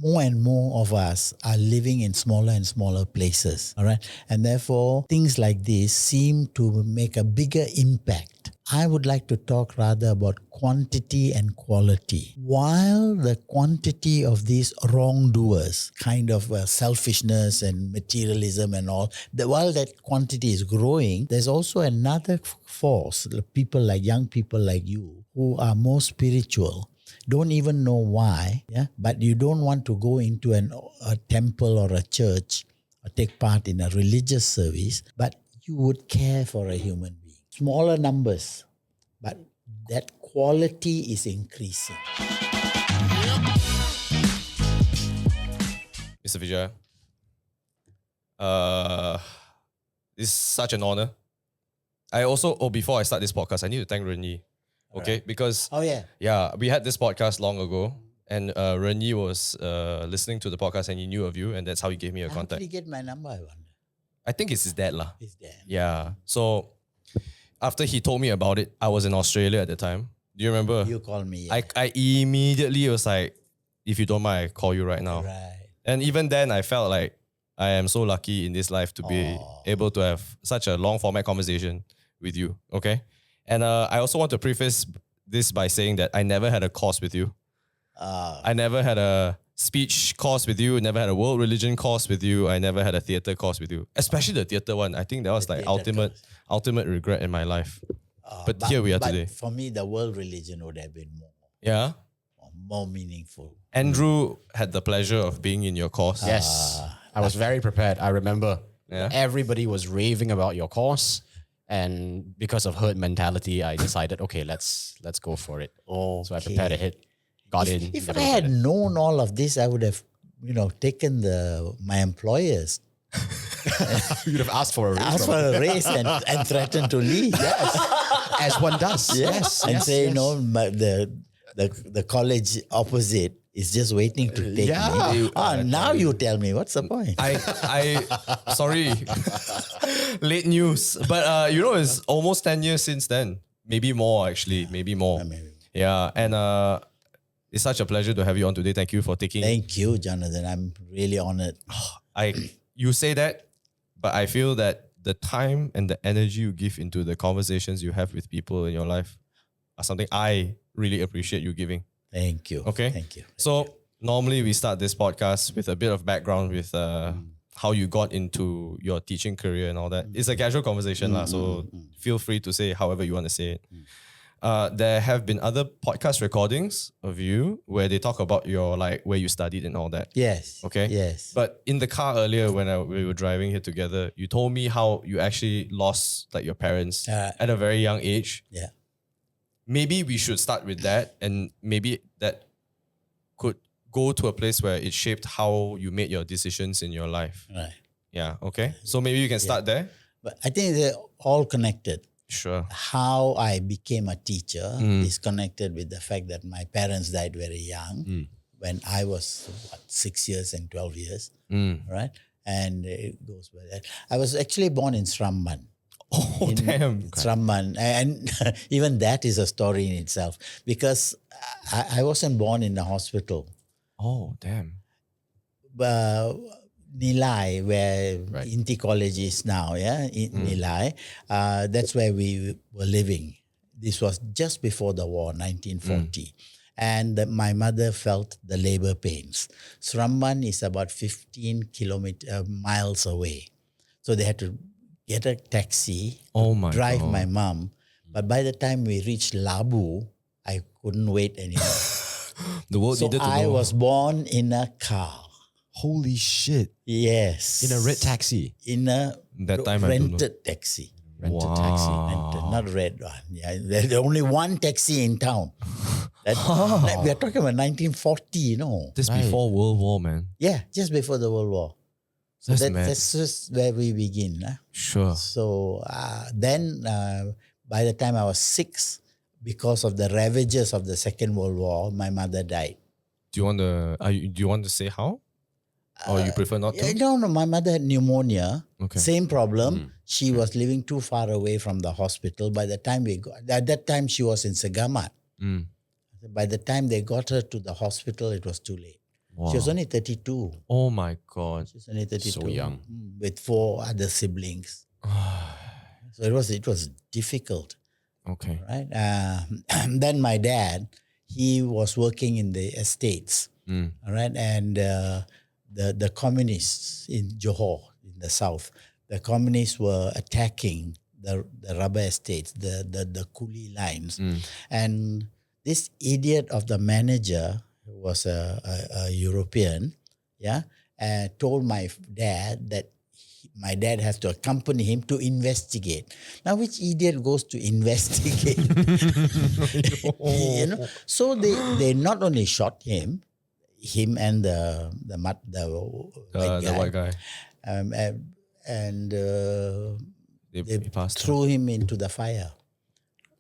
more and more of us are living in smaller and smaller places, all right? And therefore, things like this seem to make a bigger impact. I would like to talk rather about quantity and quality. While the quantity of these wrongdoers, kind of selfishness and materialism and all, while that quantity is growing, there's also another force, young people like you, who are more spiritual, don't even know why, but you don't want to go into a temple or a church or take part in a religious service, but you would care for a human being. Smaller numbers, but that quality is increasing. Mr. Vijaya, it's such an honor. Before I start this podcast, I need to thank Renyi. Okay, right. Because we had this podcast long ago, and Renyi was listening to the podcast, and he knew of you, and that's how he gave me a contact. How did he get my number? I wonder. I think it's his dad lah. His dad. Yeah. So after he told me about it, I was in Australia at the time. Do you remember? You called me. Yeah. I immediately was like, if you don't mind, I call you right now. Right. And even then, I felt like I am so lucky in this life to be able to have such a long format conversation with you. Okay. And I also want to preface this by saying that I never had a course with you. I never had a speech course with you. Never had a world religion course with you. I never had a theatre course with you. Especially the theatre one. I think that was like ultimate regret in my life. But here we are today. For me, the world religion would have been more meaningful. Andrew had the pleasure of being in your course. Yes. I was very prepared. I remember everybody was raving about your course. And because of herd mentality, I decided, okay, let's go for it. Okay. So I prepared ahead, got in. If I had known all of this, I would have, taken my employers. You'd have asked for a raise. And threatened to leave. Yes, as one does. Yes, and say, the college opposite is just waiting to take me. Now you tell me, what's the point? I sorry, late news. But it's almost 10 years since then. Maybe more actually, maybe more. Yeah, and it's such a pleasure to have you on today. Thank you for taking. Thank you, Jonathan. I'm really honored. You say that, but I feel that the time and the energy you give into the conversations you have with people in your life are something I really appreciate you giving. Thank you. Okay. Thank you. So normally we start this podcast with a bit of background with how you got into your teaching career and all that. It's a casual conversation so feel free to say however you want to say it. There have been other podcast recordings of you where they talk about your where you studied and all that. Yes. Okay. Yes. But in the car earlier when we were driving here together, you told me how you actually lost your parents at a very young age. Yeah. Maybe we should start with that, and maybe that could go to a place where it shaped how you made your decisions in your life. Right. Yeah. Okay. So maybe you can start there. But I think they're all connected. Sure. How I became a teacher is connected with the fact that my parents died very young when I was 6 years and 12 years. Right. And it goes by that. I was actually born in Sramban. Oh, damn. Sramban. And even that is a story in itself because I wasn't born in the hospital. Oh, damn. Nilai, where INTI College is now, Nilai, that's where we were living. This was just before the war, 1940. And my mother felt the labor pains. Sramban is about 15 miles away. So they had to get a taxi, drive my mom. But by the time we reached Labu, I couldn't wait anymore. The world needed to know. I was born in a car. Holy shit. Yes. In a red taxi? In a rented taxi. Rented taxi. Rented, not red one. Yeah, there's only one taxi in town. We are talking about 1940, This before World War, man. Yeah, just before the World War. So that's just where we begin. Sure. So then by the time I was 6, because of the ravages of the Second World War, my mother died. Do you want to say how? Or you prefer not to? No, my mother had pneumonia. Okay. Same problem. She was living too far away from the hospital. By the time at that time she was in Segamat. By the time they got her to the hospital, it was too late. She was only 32. Oh my God. She was only 32. So young. With 4 other siblings. So it was difficult. Okay. Right. Then my dad, he was working in the estates. All right. And the communists in Johor, in the south, the communists were attacking the rubber estates, the coolie lines. And this idiot of the manager, who was a European, told my dad that my dad has to accompany him to investigate. Now, which idiot goes to investigate? So they not only shot him and the white guy, and they threw him into the fire.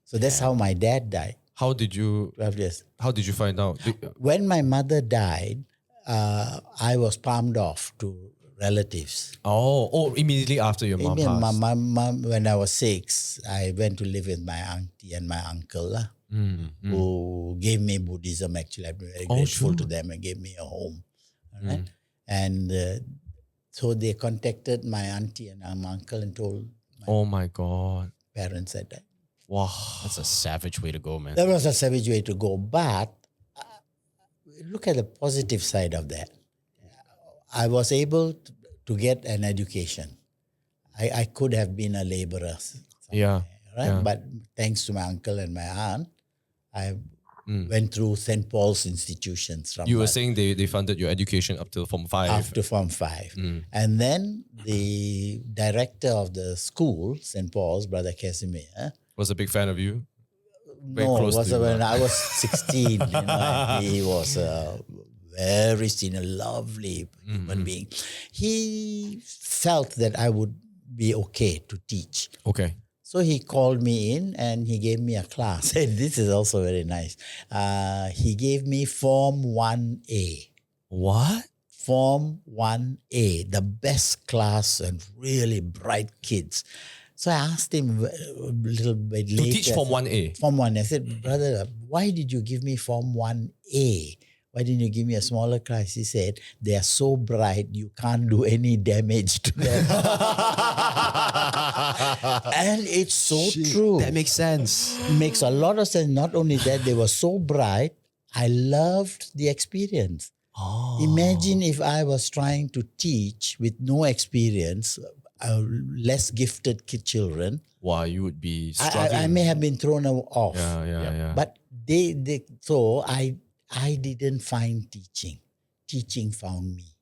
So that's how my dad died. How did you 12 years. How did you find out? When my mother died, I was palmed off to relatives. Oh, immediately after your mom passed. My mom, when I was 6, I went to live with my auntie and my uncle, who gave me Buddhism. Actually, I'm very grateful to them and gave me a home. All right? And so they contacted my auntie and my uncle and told my God, parents that died. Wow, That's a savage way to go, man. That was a savage way to go. But look at the positive side of that. I was able to get an education. I could have been a laborer. Yeah. Right? Yeah. But thanks to my uncle and my aunt, I went through St. Paul's institutions. You were saying they funded your education up till Form 5. After Form 5. And then the director of the school, St. Paul's, Brother Casimir, was a big fan of you? No, it was when I was 16. He was a very senior, lovely human being. He felt that I would be okay to teach. Okay. So he called me in and he gave me a class. And this is also very nice. He gave me Form 1A. What? Form 1A, the best class and really bright kids. So I asked him a little bit later. To teach Form 1A? Form 1. I said, brother, why did you give me Form 1A? Why didn't you give me a smaller class? He said, they are so bright, you can't do any damage to them. And it's so true. That makes sense. It makes a lot of sense. Not only that, they were so bright, I loved the experience. Imagine if I was trying to teach with no experience, less gifted children. Wow, you would be struggling. I may have been thrown off. Yeah. But so I didn't find teaching. Teaching found me.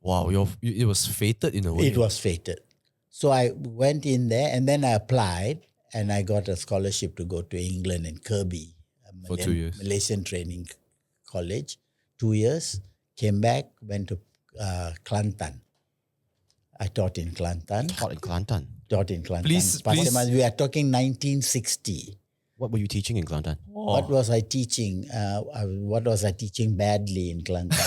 Wow, it was fated in a way. It was fated. So I went in there and then I applied and I got a scholarship to go to England and Kirby. For 2 years. Malaysian Training College. 2 years. Came back, went to Kelantan. I taught in Kelantan. Taught in Kelantan. Please. We are talking 1960. What were you teaching in Kelantan? What was I teaching? What was I teaching badly in Kelantan?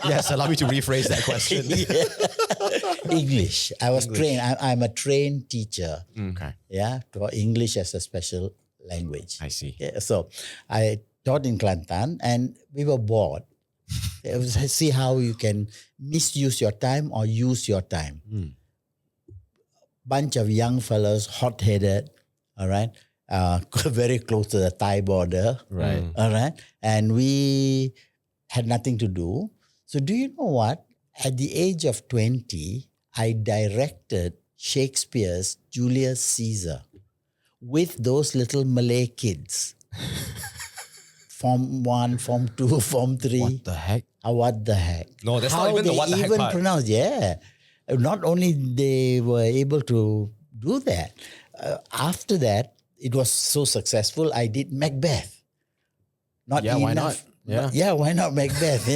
Yes, allow me to rephrase that question. English. I was trained. I'm a trained teacher. Okay. Yeah, for English as a special language. I see. Yeah, so I taught in Kelantan and we were bored. See how you can misuse your time or use your time. Bunch of young fellows, hot-headed, all right, very close to the Thai border, Right. all right, and we had nothing to do. So do you know what? At the age of 20, I directed Shakespeare's Julius Caesar with those little Malay kids. Form 1, Form 2, Form 3. What the heck? What the heck? No, that's not even the what the heck part. Pronounce, yeah. Not only they were able to do that, after that, it was so successful, I did Macbeth. Why not? Yeah, why not Macbeth,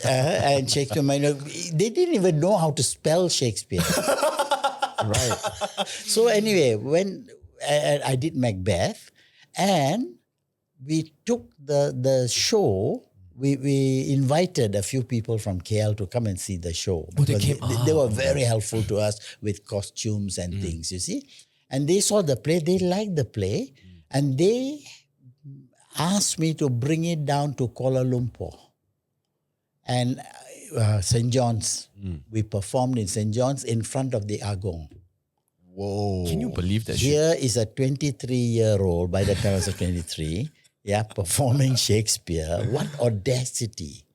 and Shakespeare, they didn't even know how to spell Shakespeare. Right. So anyway, when I did Macbeth and we took the show, we invited a few people from KL to come and see the show. They came. They were very helpful to us with costumes and things, you see. And they saw the play, they liked the play, and they asked me to bring it down to Kuala Lumpur. And St. John's, we performed in St. John's in front of the Agong. Whoa. Can you believe that shit? Here is a 23-year-old, by the time I was 23, performing Shakespeare. What audacity.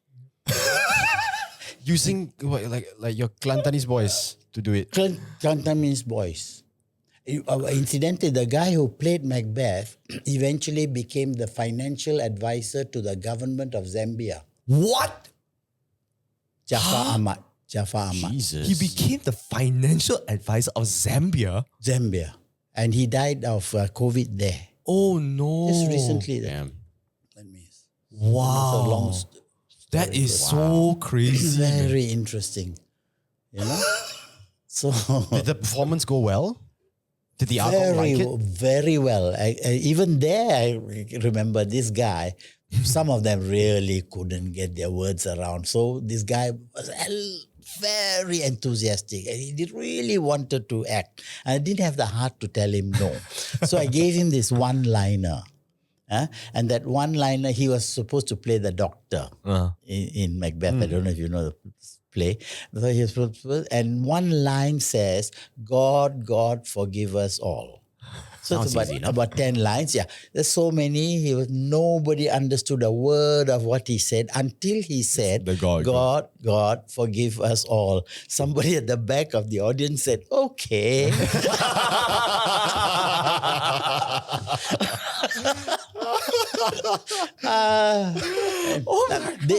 Using what, like your Kelantanese voice to do it. Cantonese voice. Incidentally, the guy who played Macbeth eventually became the financial advisor to the government of Zambia. What? Jafar Ahmad. Jesus. He became the financial advisor of Zambia. Zambia. And he died of COVID there. Oh no. Just recently. Damn. Let me. Wow. It's a long story. That is so crazy. Very interesting. You know? So Did the performance go well? Did the Agong like it? very well. Even there, I remember this guy. Some of them really couldn't get their words around. So this guy was very enthusiastic and he really wanted to act. And I didn't have the heart to tell him no. So I gave him this one-liner. And that one-liner, he was supposed to play the doctor in Macbeth. I don't know if you know the play. So he was supposed to, and one line says, God, God, forgive us all. So it's about 10 lines. Yeah, there's so many. Nobody understood a word of what he said until he said, God, God, forgive us all. Somebody at the back of the audience said, okay.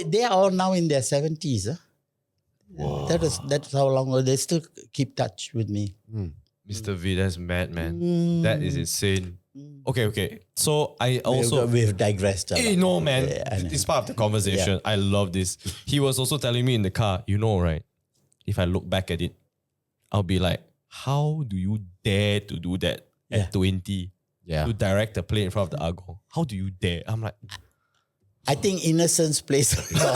They are all now in their 70s. That's how long they still keep touch with me. Mr. V, that's mad, man. That is insane. Okay. So I also... We've digressed. No, man. It's part of the conversation. Yeah. I love this. He was also telling me in the car, you know, right? If I look back at it, I'll be like, how do you dare to do that at 20? Yeah. To direct a play in front of the Agong. How do you dare? I'm like... I think innocence plays a role.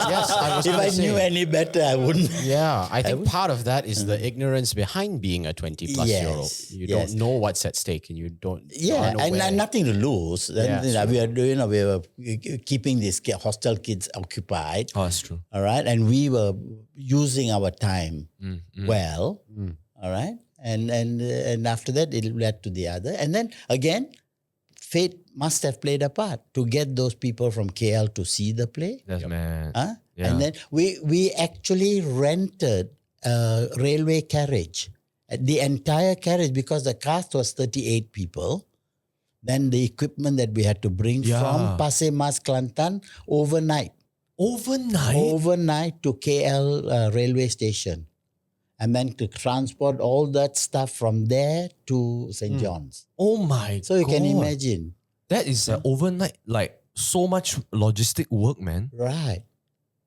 Yes, I was if I knew any better, I wouldn't. Yeah, I think part of that is the ignorance behind being a 20-plus-year-old. You don't know what's at stake, and you don't. Yeah, and nothing to lose. Then we are keeping these hostel kids occupied. Oh, that's true. All right, and we were using our time well. All right, and after that it led to the other, and then again, fate must have played a part to get those people from KL to see the play. That's mad. Yeah. And then we actually rented a railway carriage, the entire carriage, because the cast was 38 people. Then the equipment that we had to bring from Pasir Mas, Kelantan, overnight to KL railway station. And then to transport all that stuff from there to St. John's. Oh my God. So you can imagine. That is overnight, like so much logistic work, man. Right.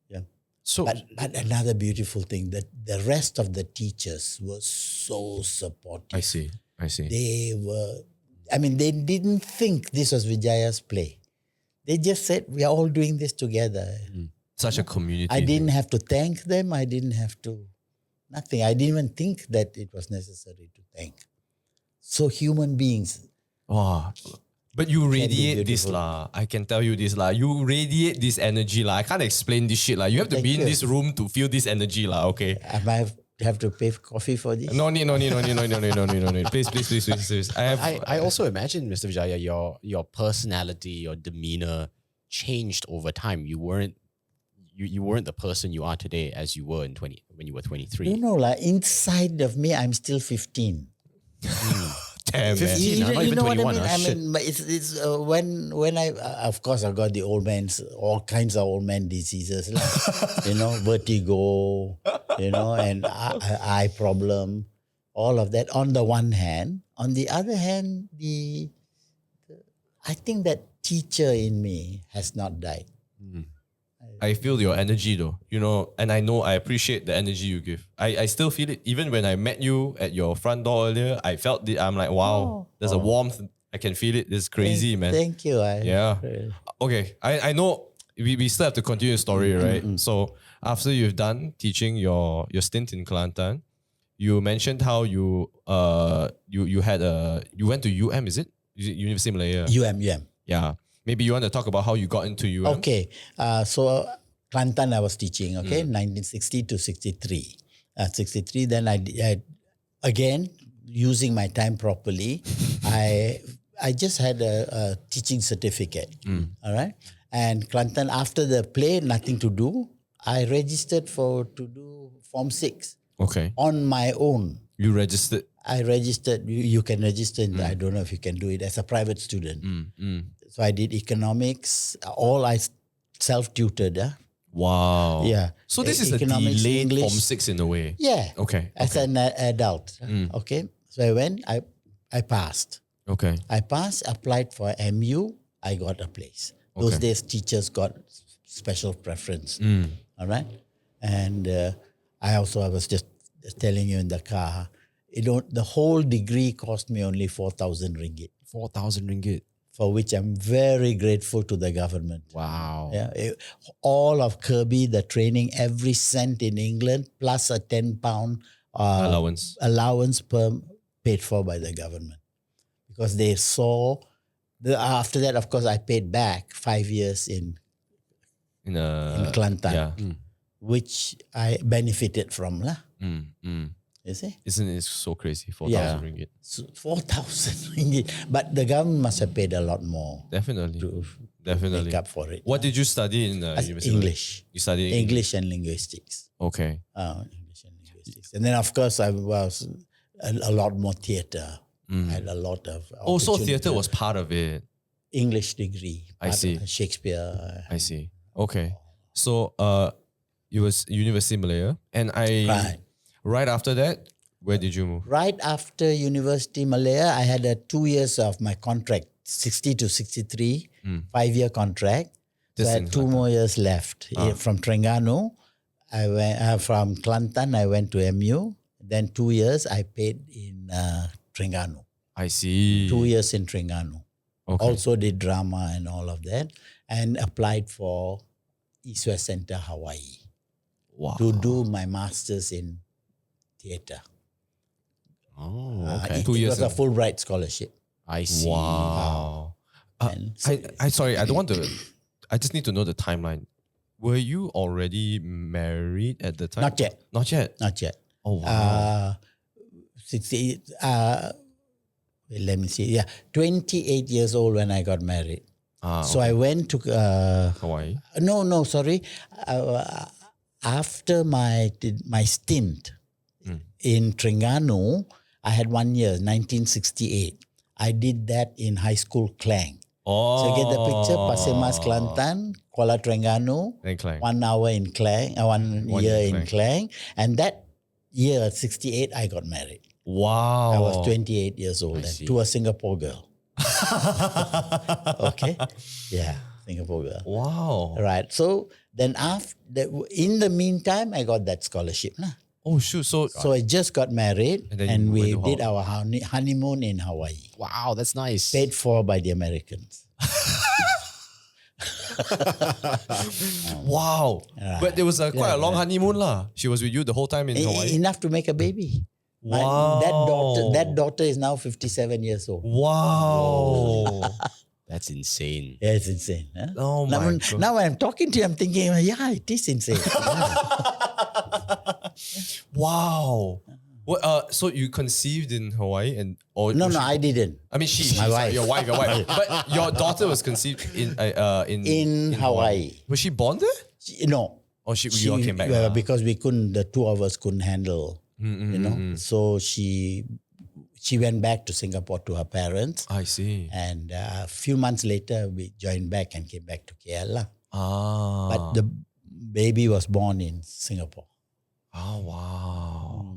Yeah. So, but another beautiful thing, that the rest of the teachers were so supportive. I see. They didn't think this was Vijaya's play. They just said, we are all doing this together. Such a community. I didn't have to thank them. I didn't have to, nothing. I didn't even think that it was necessary to thank. So human beings. Wow. But you radiate this lah. I can tell you this lah. You radiate this energy lah. I can't explain this shit lah. You have to be in this room to feel this energy lah. Okay. I have to pay coffee for this. No need. Please. I also imagine, Mr. Vijaya, your personality, your demeanor changed over time. You weren't the person you are today as you were when you were 23. No, inside of me, I'm still 15. Damn, 15, man. Not even 21. I mean, it's when I, of course, I've got the all kinds of old man diseases, vertigo, and eye problem, all of that on the one hand. On the other hand, I think that teacher in me has not died. I feel your energy though, and I appreciate the energy you give. I still feel it. Even when I met you at your front door earlier, I felt it. I'm like, wow, there's a warmth. I can feel it. It's crazy, man. Thank you. Okay, I know we still have to continue the story, right? So after you've done teaching your stint in Kelantan, you mentioned how you went to UM, is it? University of Malaya? UM. Yeah. Maybe you want to talk about how you got into UM. Okay. So Kelantan I was teaching, okay, 1960 to 63. 63, then I again, using my time properly, I just had a teaching certificate, all right? And Kelantan, after the play, nothing to do, I registered to do Form 6 Okay. on my own. You registered. I registered, you can register, I don't know if you can do it as a private student. So I did economics, all I self-tutored. Wow. Yeah. So this is a Economics, delayed English. Form 6 in a way. Yeah. Okay. As an adult. Okay. So I went, I passed. Okay. I passed, applied for MU, I got a place. Those Okay. days, teachers got special preference. All right. And I was just telling you in the car, the whole degree cost me only 4,000 ringgit. 4,000 ringgit. For which I'm very grateful to the government. Wow. Yeah, all of Kirby, the training, every cent in England, plus a £10 allowance paid for by the government. Because they saw, after that, of course, I paid back 5 years in Kelantan, Yeah. which I benefited from. You see? Isn't it so crazy? 4,000 ringgit. So 4,000 ringgit. But the government must have paid a lot more Definitely. to Definitely. make up for it. What did you study in university? English. You studied English and linguistics. Okay. English and linguistics. And then, of course, I was a lot more theatre. I had a lot of Also, opportunity. theatre was part of it. English degree. I see. Shakespeare. I see. Okay. So, it was University Malaya. And right after that, where did you move? Right after University Malaya, I had 2 years of my contract, 60 to 63, 5-year contract. So I had 2 more years left. From Terengganu, I went from Kelantan, I went to MU. Then 2 years I paid in Terengganu. I see. 2 years in Terengganu. Okay. Also did drama and all of that, and applied for East West Center, Hawaii, to do my master's in theatre. Oh, okay. 2 It years was a Fulbright scholarship. I see. Wow. And Sorry, I don't want to. I just need to know the timeline. Were you already married at the time? Not yet. Not yet. Not yet. Oh wow. 68. Let me see. Yeah, 28 years old when I got married. So I went to Hawaii. No, sorry. After my stint in Terengganu, I had 1 year, 1968. I did that in high school Klang. Oh. So you get the picture, Pasir Mas, Kelantan, Kuala Terengganu, Then Klang. 1 hour in Klang, 1 year in Klang. And that year, 68, I got married. Wow. I was 28 years old then, see. to a Singapore girl. Okay? Yeah, Singapore girl. Wow. Right. So then in the meantime, I got that scholarship. Oh shoot. So So I just got married And then and you we went to did our honeymoon in Hawaii. Wow, that's nice. Paid for by the Americans. wow. But there was quite a long honeymoon lah. She was with you the whole time in Hawaii. Enough to make a baby. Wow. That daughter is now 57 years old. Wow. That's insane. Yeah, it's insane. Huh? Oh my God. Now when I'm talking to you, I'm thinking, yeah, it is insane. Wow. What, so you conceived in Hawaii No, I didn't. I mean, My wife. Your wife. But your daughter was conceived in Hawaii. Was she born there? No. Or you all came back? lah? Because the two of us couldn't handle, So she went back to Singapore to her parents. I see. And a few months later, we joined back and came back to KL. But the baby was born in Singapore. Oh, wow.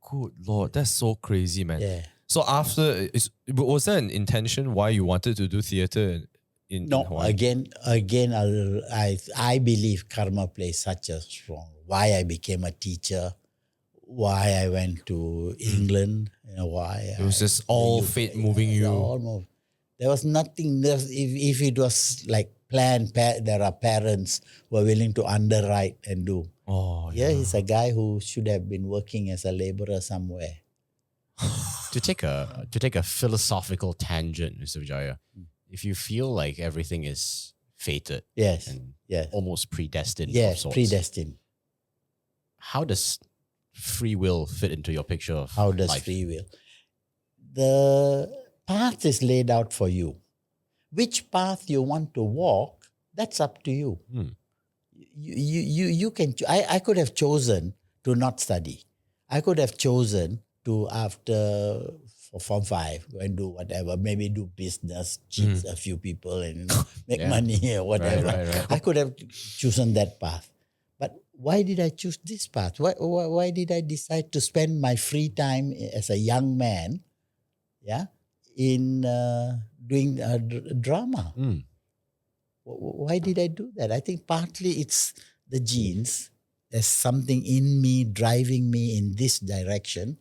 Good Lord. That's so crazy, man. Yeah. So was there an intention why you wanted to do theatre in No, Hawaii? again, I believe karma plays such a strong. Why I became a teacher, why I went to England, why It was just all fate moving you. Almost. There was nothing. If it was like planned, there are parents who are willing to underwrite and do. Oh, Yeah, he's a guy who should have been working as a laborer somewhere. To take a philosophical tangent, Mr. Vijaya, if you feel like everything is fated Yes. and Yes. almost predestined. of Yes. sorts. Predestined. How does free will fit into your picture of How does life? free will? The path is laid out for you. Which path you want to walk, that's up to you. You can. I could have chosen to not study. I could have chosen to, after Form 5, go and do whatever, maybe do business, cheat a few people and make Yeah. money or whatever. right. I could have chosen that path. But why did I choose this path? Why did I decide to spend my free time as a young man, in doing drama? Why did I do that? I think partly it's the genes. There's something in me driving me in this direction.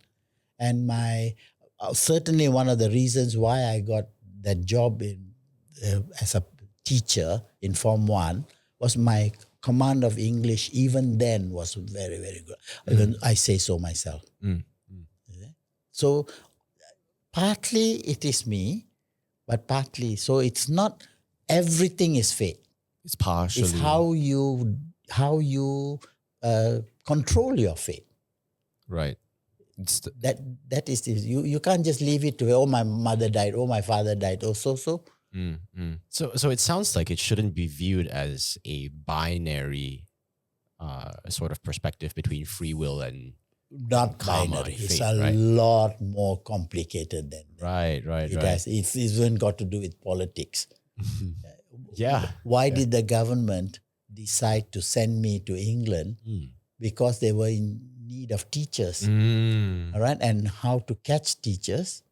And certainly one of the reasons why I got that job as a teacher in Form 1 was my command of English even then was very, very good. Even I say so myself. So partly it is me, but partly, so it's not everything is fate. It's partially. It's how you control your fate. Right. That is this. You can't just leave it to, oh, my mother died, oh, my father died, oh, so. So it sounds like it shouldn't be viewed as a binary sort of perspective between free will and Not karma binary. and It's fate, a right? lot more complicated than that. Right. It's even got to do with politics. Yeah. Why did the government decide to send me to England? Because they were in need of teachers, all right, and how to catch teachers,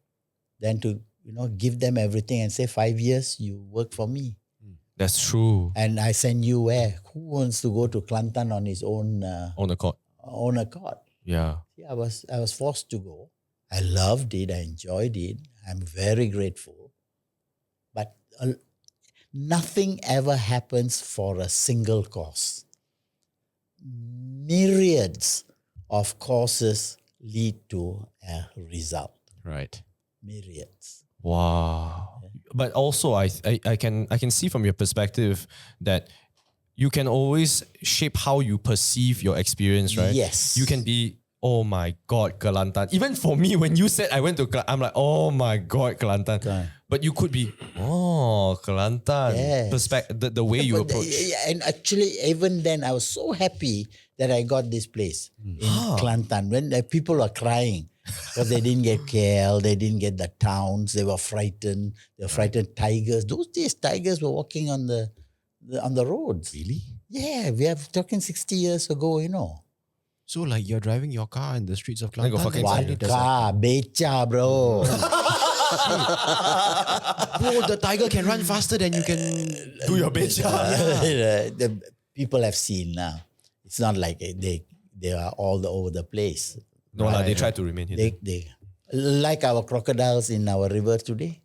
then to give them everything and say 5 years you work for me, That's true. and I send you where? Who wants to go to Kelantan on his own On the court. accord? Yeah. Yeah, I was forced to go. I loved it. I enjoyed it. I'm very grateful. But nothing ever happens for a single cause. Myriads of causes lead to a result. Right. Myriads. Wow. But also I can see from your perspective that you can always shape how you perceive your experience, right? Yes. You can be, oh my God, Kelantan. Even for me, when you said I went to Kelantan, I'm like, oh my God, Kelantan. Okay. But you could be, oh, Kelantan. Yes. The way you But approach. and actually, even then, I was so happy that I got this place in Kelantan. When people were crying because they didn't get KL, they didn't get the towns, they were frightened. They were frightened tigers. Those days, tigers were walking on the roads. Really? Yeah, we are talking 60 years ago, So like you're driving your car in the streets of Then Kelantan. go fucking and What suddenly there's car? Becha, bro. bro, the tiger can run faster than you can Do your bitch. The people have seen now. It's not like they are all over the place. No, they try to remain hidden. They like our crocodiles in our river today.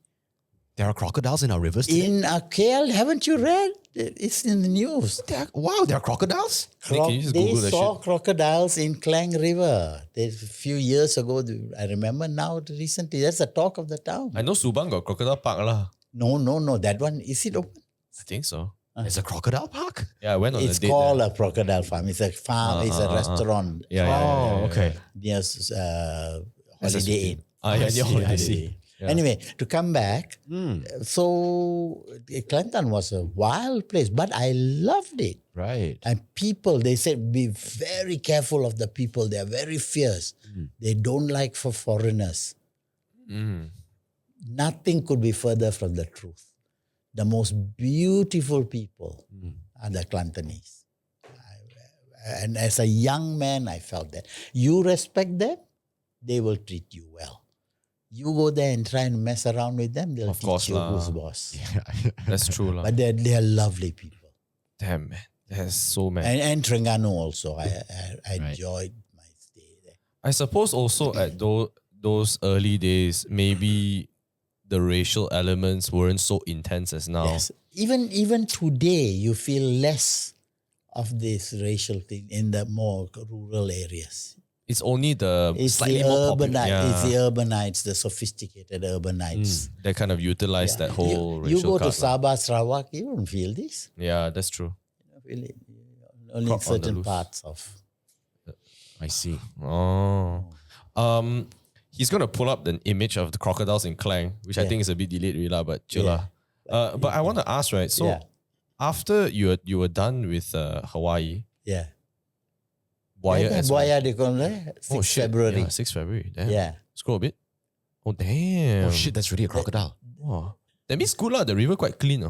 There are crocodiles in our rivers today. In KL, haven't you read? It's in the news. There are crocodiles? Nick, can you just They Google that saw shit? crocodiles in Klang River. A few years ago, I remember now recently. That's the talk of the town. I know Subang got crocodile park lah. No. That one, is it open? I think so. There's a crocodile park? Yeah, I went on It's a date called there. a crocodile farm. It's a farm. It's a restaurant. Yeah. Okay. Near Holiday Inn. I see. Yeah. Anyway, to come back, so Kelantan was a wild place, but I loved it. Right. And people, they said, be very careful of the people. They are very fierce. They don't like for foreigners. Nothing could be further from the truth. The most beautiful people are the Kelantanese. And as a young man, I felt that. You respect them, they will treat you well. You go there and try and mess around with them, they'll Of course teach you lah. who's boss. That's true lah. But they are lovely people. Damn man, that's so mad. And Terengganu also. I Right. enjoyed my stay there. I suppose also at those early days, maybe the racial elements weren't so intense as now. Yes. Even today, you feel less of this racial thing in the more rural areas. It's only the It's slightly the more popular. urbanites, it's the urbanites, the sophisticated urbanites. They kind of utilize that whole You racial go to card. Sabah, Sarawak, you don't feel this. Yeah, that's true. Really, only in Crop on the certain loose. parts of. I see. Oh. He's gonna pull up the image of the crocodiles in Klang, which I Yeah. think is a bit delayed, really, but chill Yeah. lah. But I want to ask, right? So Yeah. after you were done with Hawaii, Yeah. Buaya as well. Buaya, they call it 6 Oh shit! February. Yeah, 6 February. Damn. Yeah. Scroll a bit. Oh damn. Oh shit, that's really a crocodile. Wow. That means good lah. The river quite clean.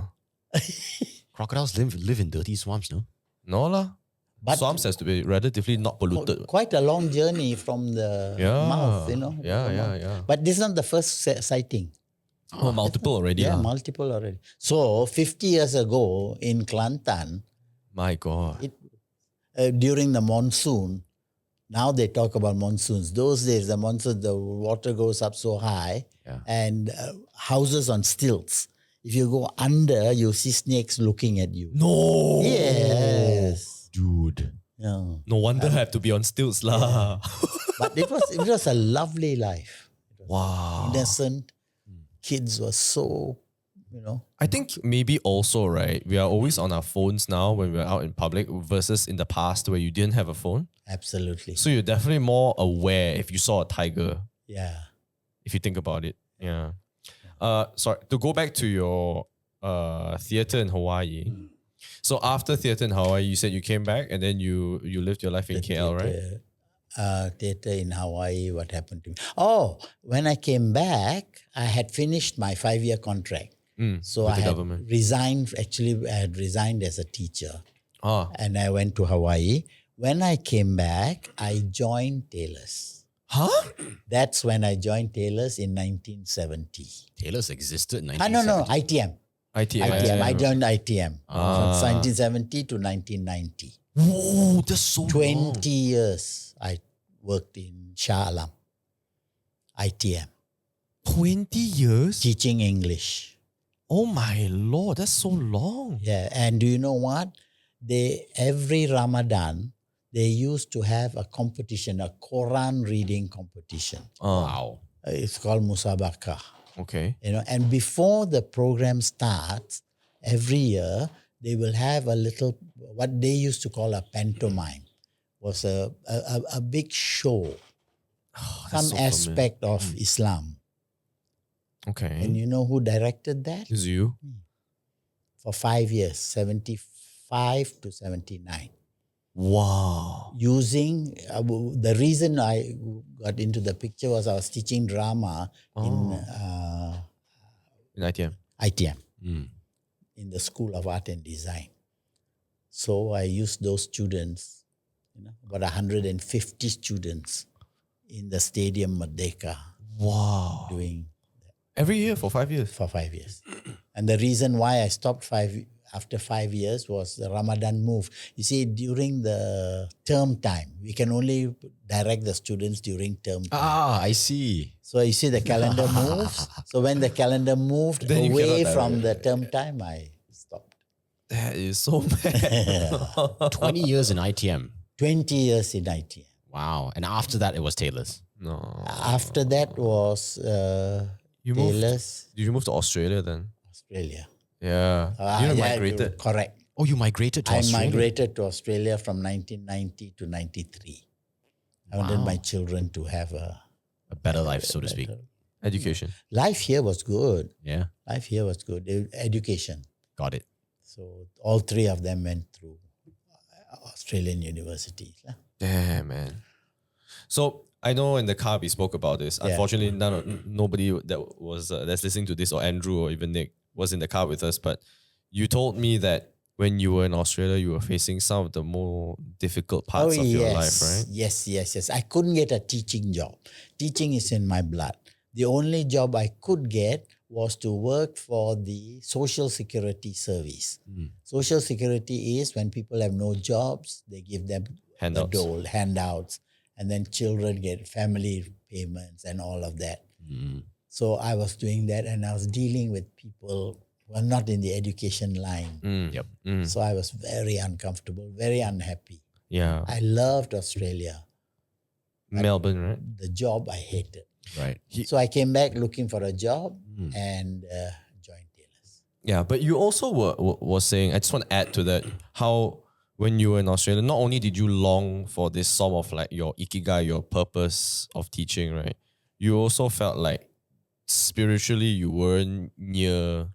Crocodiles live in dirty swamps, no? No lah. But Swamps has to be relatively not polluted. quite a long journey from the mouth, Yeah. But this is not the first sighting. Oh, multiple already. Yeah, lah. multiple already. So 50 years ago in Kelantan, My God. during the monsoon, now they talk about monsoons. Those days, the monsoon, the water goes up so high, Yeah. and houses on stilts. If you go under, you see snakes looking at you. No. Yes. Dude. Yeah. No wonder I have to be on stilts lah. But it was a lovely life. Wow. Innocent. Kids were so, I think maybe also, right, we are always on our phones now when we're out in public versus in the past where you didn't have a phone. absolutely. So you're definitely more aware if you saw a tiger, Yeah. if you think about it. Yeah. Sorry, to go back to your theatre in Hawaii. So after theatre in Hawaii, you said you came back and then you lived your life in KL, right? Theatre in Hawaii, what happened to me? Oh, when I came back, I had finished my 5-year contract. So with I the had government. resigned, actually I had resigned as a teacher Ah. and I went to Hawaii. When I came back, I joined Taylor's. Huh? That's when I joined Taylor's in 1970. Taylor's existed in No, 1970. ITM. ITM. ITM. I joined ITM Ah. from 1970 to 1990. Whoa, that's so 20 years I worked in Shah Alam, ITM, 20 years? teaching English. Oh my Lord, that's so long. Yeah, and do you know what? Every Ramadan, they used to have a competition, a Quran reading competition. Wow. It's called Musabaqah. Okay. And before the program starts, every year, they will have a little, what they used to call a pantomime, was a big show, some so familiar. aspect of Islam. Okay. And you know who directed that? Is you? For 5 years, 75 to 79. Wow. Using, the reason I got into the picture was I was teaching drama in In ITM. ITM, Mm. in the School of Art and Design. So I used those students, about 150 students in the Stadium Merdeka Wow. doing Every year for 5 years. for 5 years. And the reason why I stopped after 5 years was the Ramadan move. You see, during the term time, we can only direct the students during term time. Ah, I see. So you see the calendar moves. So when the calendar moved Then you away cannot from the direct. term time, I stopped. That is so bad. 20 years in ITM. 20 years in ITM. Wow. And after that, it was Taylor's. No. After that was You moved. Taylor's, Did you move to Australia then? Australia. Yeah. You migrated. Correct. Oh, you migrated to I Australia? migrated to Australia from 1990 to 93. I wanted my children to have a A better life, so to speak. Education. life here was good. Yeah. Life here was good. Education. Got it. So all three of them went through Australian universities. Damn, man. So I know in the car we spoke about this. Yeah. Unfortunately, nobody that was that's listening to this, or Andrew or even Nick, was in the car with us. But you told me that when you were in Australia, you were facing some of the more difficult parts of your life, right? Yes. I couldn't get a teaching job. Teaching is in my blood. The only job I could get was to work for the Social Security Service. Social Security is when people have no jobs, they give them Handouts. the dole, handouts, and then children get family payments and all of that. So I was doing that, and I was dealing with people who are not in the education line. Yep. So I was very uncomfortable, very unhappy. Yeah. I loved Australia. Melbourne, right? The job I hated. Right. So I came back looking for a job and joined Taylor's. Yeah, but you also were saying, I just want to add to that, how when you were in Australia, not only did you long for this sort of like your ikigai, your purpose of teaching, right? You also felt like spiritually you weren't near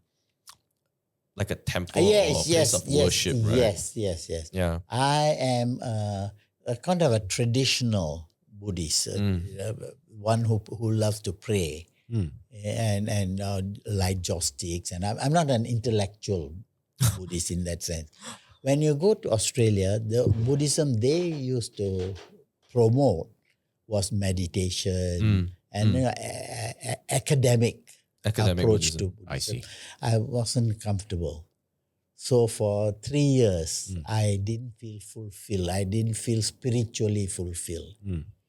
like a temple or a place of worship, right? Yes. Yeah. I am a kind of a traditional Buddhist, one who loves to pray and light joss sticks. And I'm not an intellectual Buddhist in that sense. When you go to Australia, the Buddhism they used to promote was meditation and academic approach Buddhism. to Buddhism. I see. I wasn't comfortable. So for 3 years, I didn't feel fulfilled. I didn't feel spiritually fulfilled.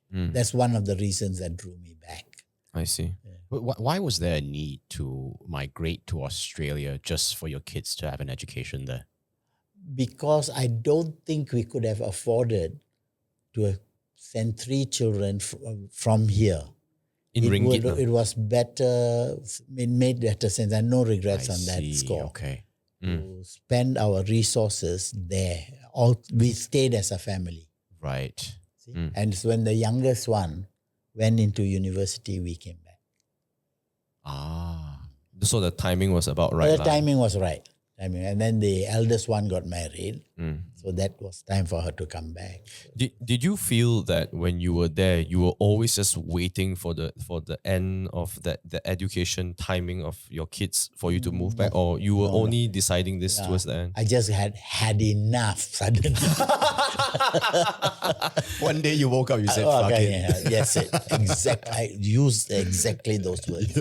That's one of the reasons that drew me back. I see. But why was there a need to migrate to Australia just for your kids to have an education there? Because I don't think we could have afforded to send 3 children from here. In ringgit. No? It was better, it made better sense and no regrets on that see. score. Okay. To spend our resources there. We stayed as a family. Right. See? And so when the youngest one went into university, we came back. So the timing was about right. The timing was right. And then the eldest one got married. So that was time for her to come back. Did you feel that when you were there, you were always just waiting for the end of the education timing of your kids for you to move back, or you were only deciding this towards the end? I just had enough suddenly. One day you woke up, you said, "Fuck it." Yes, exactly. I used exactly those words.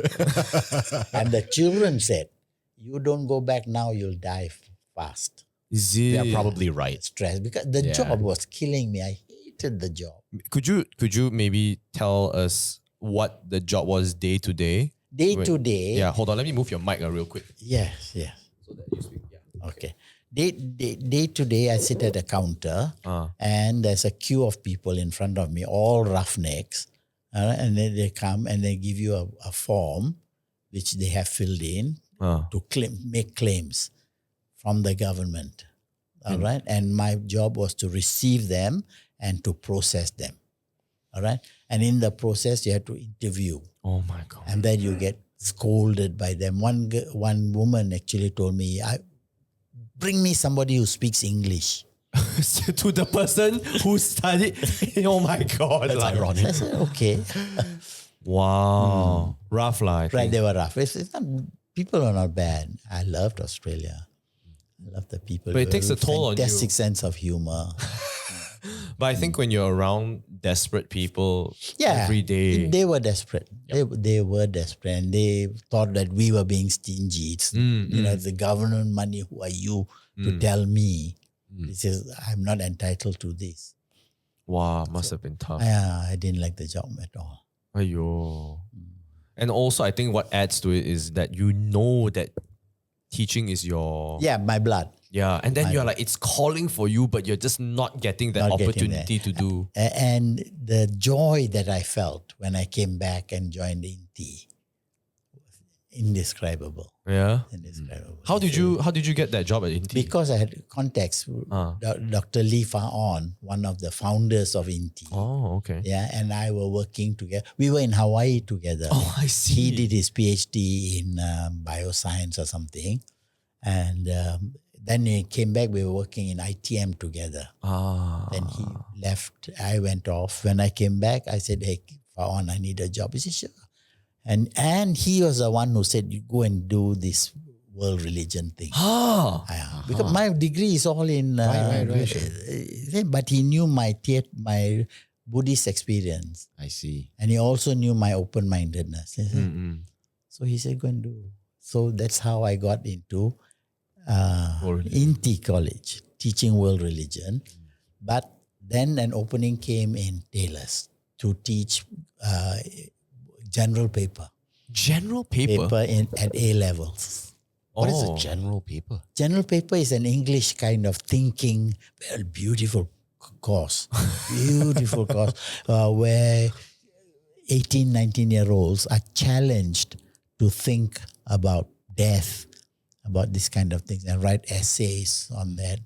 And the children said, "You don't go back now, you'll die fast." Is it? They're probably right. Stress because the job was killing me. I hated the job. Could you maybe tell us what the job was day to day? Day to day. Yeah, hold on. Let me move your mic real quick. Yes. So that you speak. Yeah. Okay. Day to day, I sit at a counter and there's a queue of people in front of me, all roughnecks. And then they come and they give you a form which they have filled in to make claims from the government. All right. And my job was to receive them and to process them. All right. And in the process, you have to interview. Oh my God. And then you get scolded by them. One woman actually told me, bring me somebody who speaks English. To the person who studied. Oh my God. That's ironic. I said, okay. Wow. Rough life. Right, they were rough. It's not, people are not bad. I loved Australia. I love the people. But it takes a toll on you. Fantastic sense of humor. But I think when you're around desperate people every day. They were desperate. They were desperate, and they thought that we were being stingy. It's the government money. Who are you to tell me? This is, I'm not entitled to this. Wow, must have been tough. I didn't like the job at all. Aiyo. And also, I think what adds to it is that you know that teaching is your... Yeah, my blood. Yeah, and then you're like, it's calling for you, but you're just not getting that opportunity to do. And the joy that I felt when I came back and joined INTI was indescribable. Yeah. Indescribable. How did you get that job at INTI? Because I had contacts with Dr. Lee Fa-on, one of the founders of INTI. Oh, okay. Yeah, and I were working together. We were in Hawaii together. Oh, I see. He did his PhD in bioscience or something. And then he came back, we were working in ITM together. Then he left, I went off. When I came back, I said, hey, Fa-on, I need a job. He said, sure. And he was the one who said, you go and do this world religion thing. Because my degree is all in... But he knew my Buddhist experience. I see. And he also knew my open-mindedness. So he said, go and do. So that's how I got into INTI College, teaching world religion. But then an opening came in Taylor's to teach general paper. General paper? At A levels. What is a general paper? General paper is an English kind of thinking, well, beautiful course, beautiful course, where 18, 19-year-olds are challenged to think about death, about this kind of things, and write essays on that.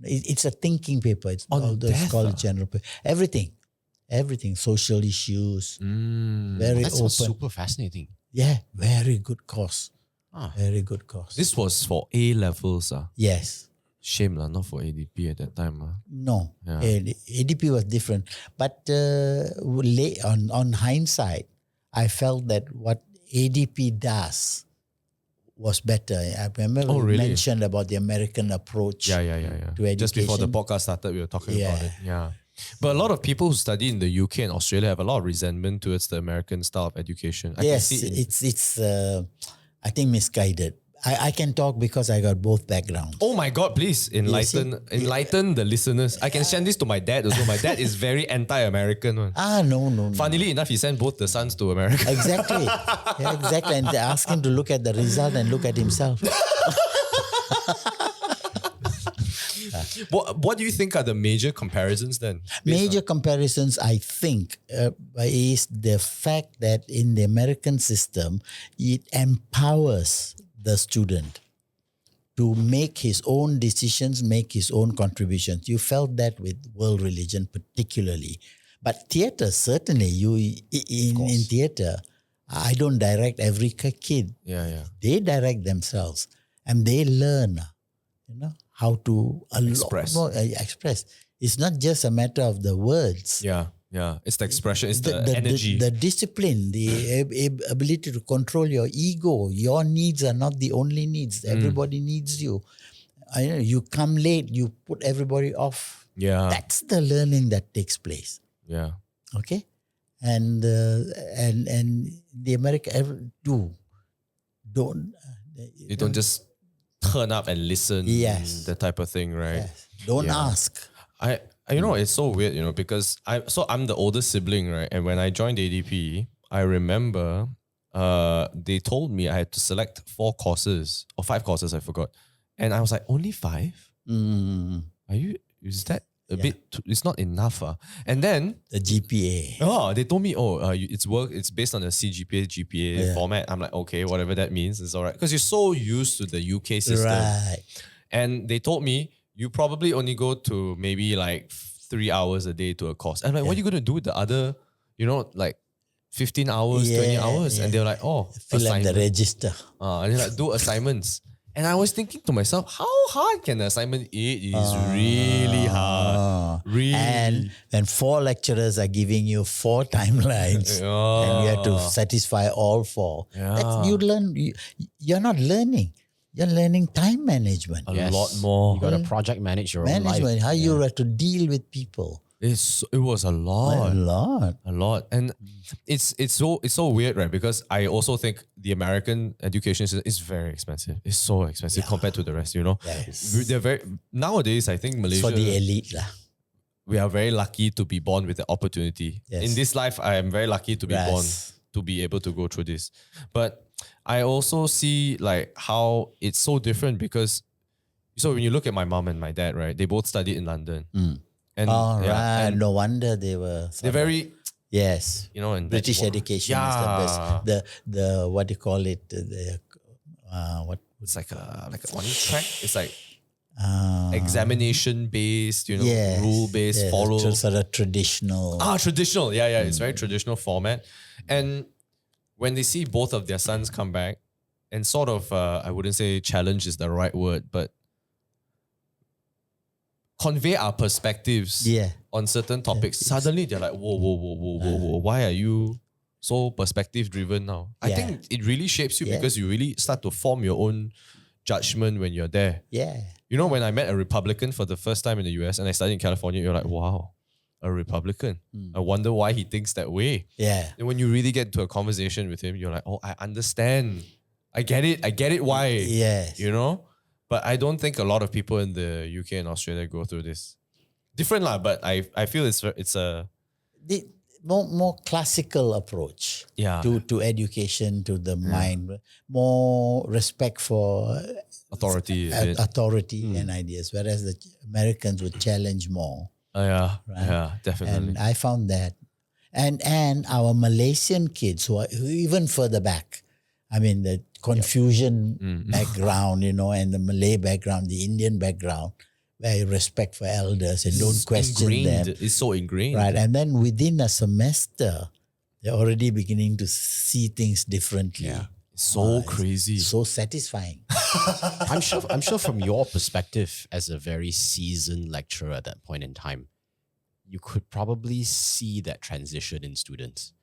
It's a thinking paper. It's On all those death, college general paper. Everything, social issues, very That's open. super fascinating. Yeah, very good course. Ah. Very good course. This was for A levels. Yes. Shame lah, not for ADP at that time. No, Yeah. ADP was different. But on hindsight, I felt that what ADP does was better. I remember Oh, we really? mentioned about the American approach. Yeah. To Just before the education. podcast started, we were talking about Yeah. it. Yeah. But a lot of people who study in the UK and Australia have a lot of resentment towards the American style of education. I Yes, can see it's I think misguided. I can talk because I got both backgrounds. Oh my God, please enlighten the listeners. I can send this to my dad also. My dad is very anti-American. One. No. Funnily enough, he sent both the sons to America. Exactly. Yeah, exactly. And they ask him to look at the result and look at himself. What do you think are the major comparisons then? Major comparisons, I think, is the fact that in the American system, it empowers the student to make his own decisions, make his own contributions. You felt that with world religion particularly. But theatre, certainly, in theatre, I don't direct every kid. Yeah. They direct themselves and they learn, how to Express. express. It's not just a matter of the words. Yeah. It's the expression, it's the energy. The discipline, the ability to control your ego. Your needs are not the only needs. Everybody needs you. You come late, you put everybody off. Yeah. That's the learning that takes place. Yeah. Okay, and the American don't You don't just turn up and listen. Yes. The type of thing, right? yes, don't Yeah. ask. It's so weird, because I'm the oldest sibling, right? And when I joined ADP, I remember they told me I had to select 4 courses or 5 courses, I forgot. And I was like, only 5? Is that a bit, it's not enough. And then, The GPA. they told me, it's based on the CGPA, GPA format. I'm like, okay, whatever that means, it's all right. Because you're so used to the UK system. Right. And they told me, you probably only go to maybe like 3 hours a day to a course. I'm like, what are you going to do with the other, 15 hours, 20 hours? And they're like, Fill up the assignment. register. And they're like, do assignments. And I was thinking to myself, how hard can the assignment? It is really hard. Really. And when 4 lecturers are giving you 4 timelines and you have to satisfy all 4. Yeah. You're not learning. You're learning time management. A lot more. You got to project manage your own Management, life. how you have to deal with people. It was a lot. A lot. And it's so weird, right? Because I also think the American education system is very expensive. It's so expensive compared to the rest, Yes. They're nowadays, I think It's Malaysia, for the elite. we are very lucky to be born with the opportunity. Yes. In this life, I am very lucky to be Yes. born to be able to go through this. But I also see like how it's so different because when you look at my mom and my dad, right? They both studied in London. And Right. and No wonder they were. they're very, Yes. and British education is the best. The what do you call it? What? it's like a one track. It's like examination based, Yes, rule based, yes, follow. sort of traditional. Traditional. Yeah. It's very traditional format. And when they see both of their sons come back and sort of, I wouldn't say challenge is the right word, but convey our perspectives on certain topics. Suddenly they're like, whoa. Why are you so perspective driven now? I think it really shapes you because you really start to form your own judgment when you're there. Yeah. When I met a Republican for the first time in the US and I studied in California, you're like, wow, a Republican. I wonder why he thinks that way. Yeah. And when you really get into a conversation with him, you're like, oh, I understand. I get it why. Yes. But I don't think a lot of people in the UK and Australia go through this. Different lah, but I feel it's a The more classical approach to education, to the mind, more respect for authority. authority and ideas, whereas the Americans would challenge more. Yeah, Right. yeah, definitely. And I found that. And our Malaysian kids who are even further back, I mean, the Confucian background, and the Malay background, the Indian background, where respect for elders and don't It's question ingrained. them. It's so ingrained. Right. And then within a semester, they're already beginning to see things differently. Yeah. It's so It's crazy. so satisfying. I'm sure from your perspective as a very seasoned lecturer at that point in time, you could probably see that transition in students.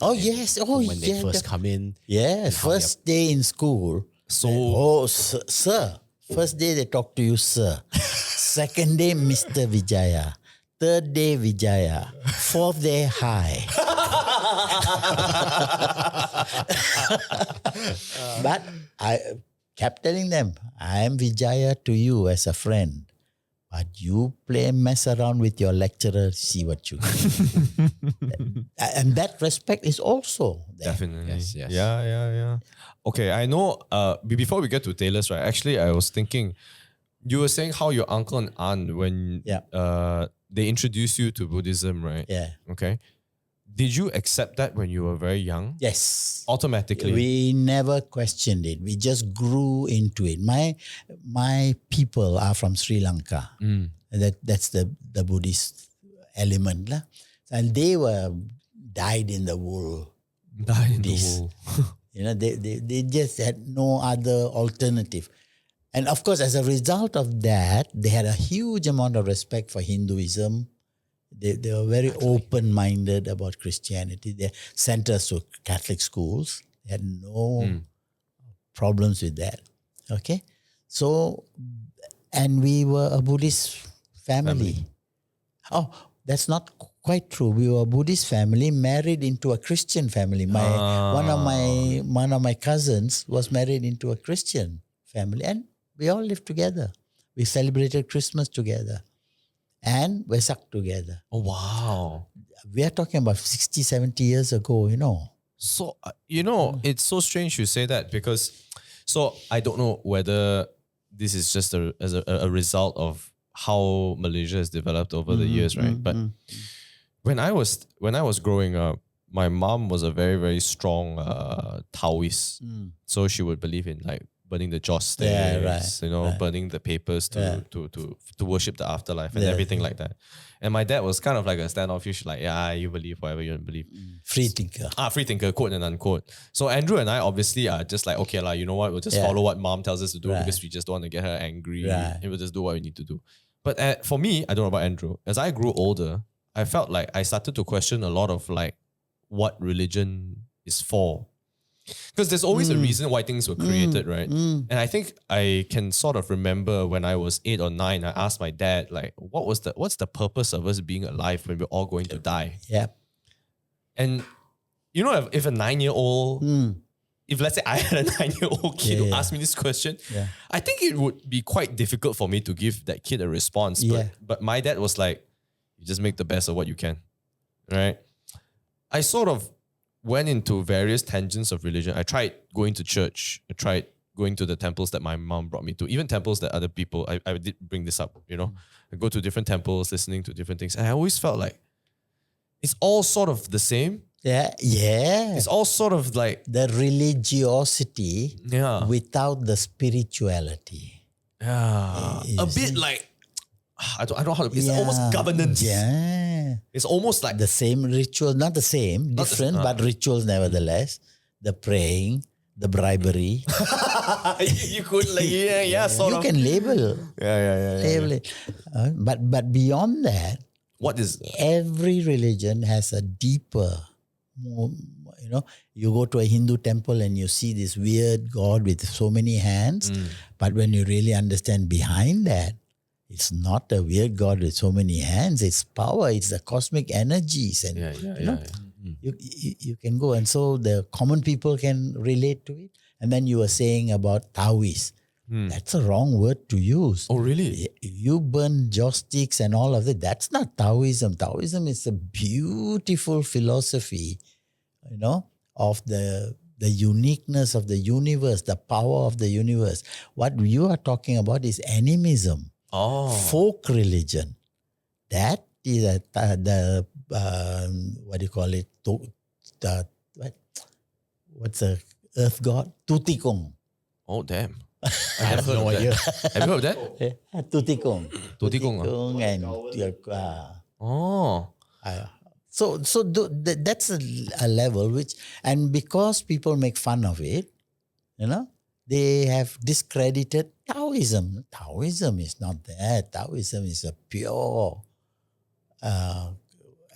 Oh, yes. Oh, When they yeah. first come in. Yeah. and how First day in school. So Sir. First day they talk to you, sir. Second day, Mr. Vijaya. Third day, Vijaya. Fourth day, hi. But I kept telling them, I am Vijaya to you as a friend. But you mess around with your lecturer, see what you get. And that respect is also there. definitely. Yes, yes. Yeah. Okay, I know. Before we get to Taylor's, right? Actually, I was thinking, you were saying how your uncle and aunt, when they introduced you to Buddhism, right? Yeah. Okay. Did you accept that when you were very young? Yes. Automatically. We never questioned it. We just grew into it. My people are from Sri Lanka. That's the Buddhist element. Lah. And they were dyed in the wool. Die in the Buddhists. wool. They just had no other alternative. And of course, as a result of that, they had a huge amount of respect for Hinduism. They were very open-minded about Christianity. They sent us to Catholic schools. They had no problems with that. Okay? So, and we were a Buddhist family. Oh, that's not quite true. We were a Buddhist family married into a Christian family. One of my cousins was married into a Christian family, and we all lived together. We celebrated Christmas together. And Vesak together. Oh, wow. We are talking about 60, 70 years ago, So, it's so strange you say that because, I don't know whether this is just a result of how Malaysia has developed over the years, right? But when I was growing up, my mom was a very, very strong Taoist. So she would believe in like burning the joss sticks, burning the papers to worship the afterlife and everything like that. And my dad was kind of like a standoffish, like, you believe whatever you believe. Free thinker. Free thinker, quote and unquote. So Andrew and I obviously are just like, okay, you know what, we'll just follow what mom tells us to do because we just don't want to get her angry and we'll just do what we need to do. But for me, I don't know about Andrew, as I grew older, I felt like I started to question a lot of like what religion is for. Because there's always a reason why things were created, right? And I think I can sort of remember when I was 8 or 9, I asked my dad, like, what's the purpose of us being alive when we're all going to die? Yeah. And if a 9-year-old, if let's say I had a 9-year-old kid who asked me this question, I think it would be quite difficult for me to give that kid a response. But my dad was like, you just make the best of what you can, right? I sort of went into various tangents of religion. I tried going to church. I tried going to the temples that my mom brought me to, even temples that other people, I did bring this up, I go to different temples, listening to different things. And I always felt like it's all sort of the same. Yeah. It's all sort of like the religiosity without the spirituality. Yeah. A bit like, I don't know how to, it's almost governance. Yeah. It's almost like the same ritual, not the same, different, but rituals nevertheless. The praying, the bribery. You could sort of. You can label. Label it. But beyond that, what is every religion has a deeper, more, you go to a Hindu temple and you see this weird God with so many hands. But when you really understand behind that, it's not a weird God with so many hands. It's power. It's the cosmic energies, and you can go. And so the common people can relate to it. And then you were saying about Taoist. That's a wrong word to use. Oh, really? You burn joss sticks and all of that. That's not Taoism. Taoism is a beautiful philosophy, of the uniqueness of the universe, the power of the universe. What you are talking about is animism. Folk religion. That what do you call it? The what? What's the earth god? Tutikong. Oh, damn. I have no idea. Have you heard of that? Tutikong. Tutikong, and Oh. so that's a level which, and because people make fun of it, they have discredited Taoism. Taoism is not that. Taoism is a pure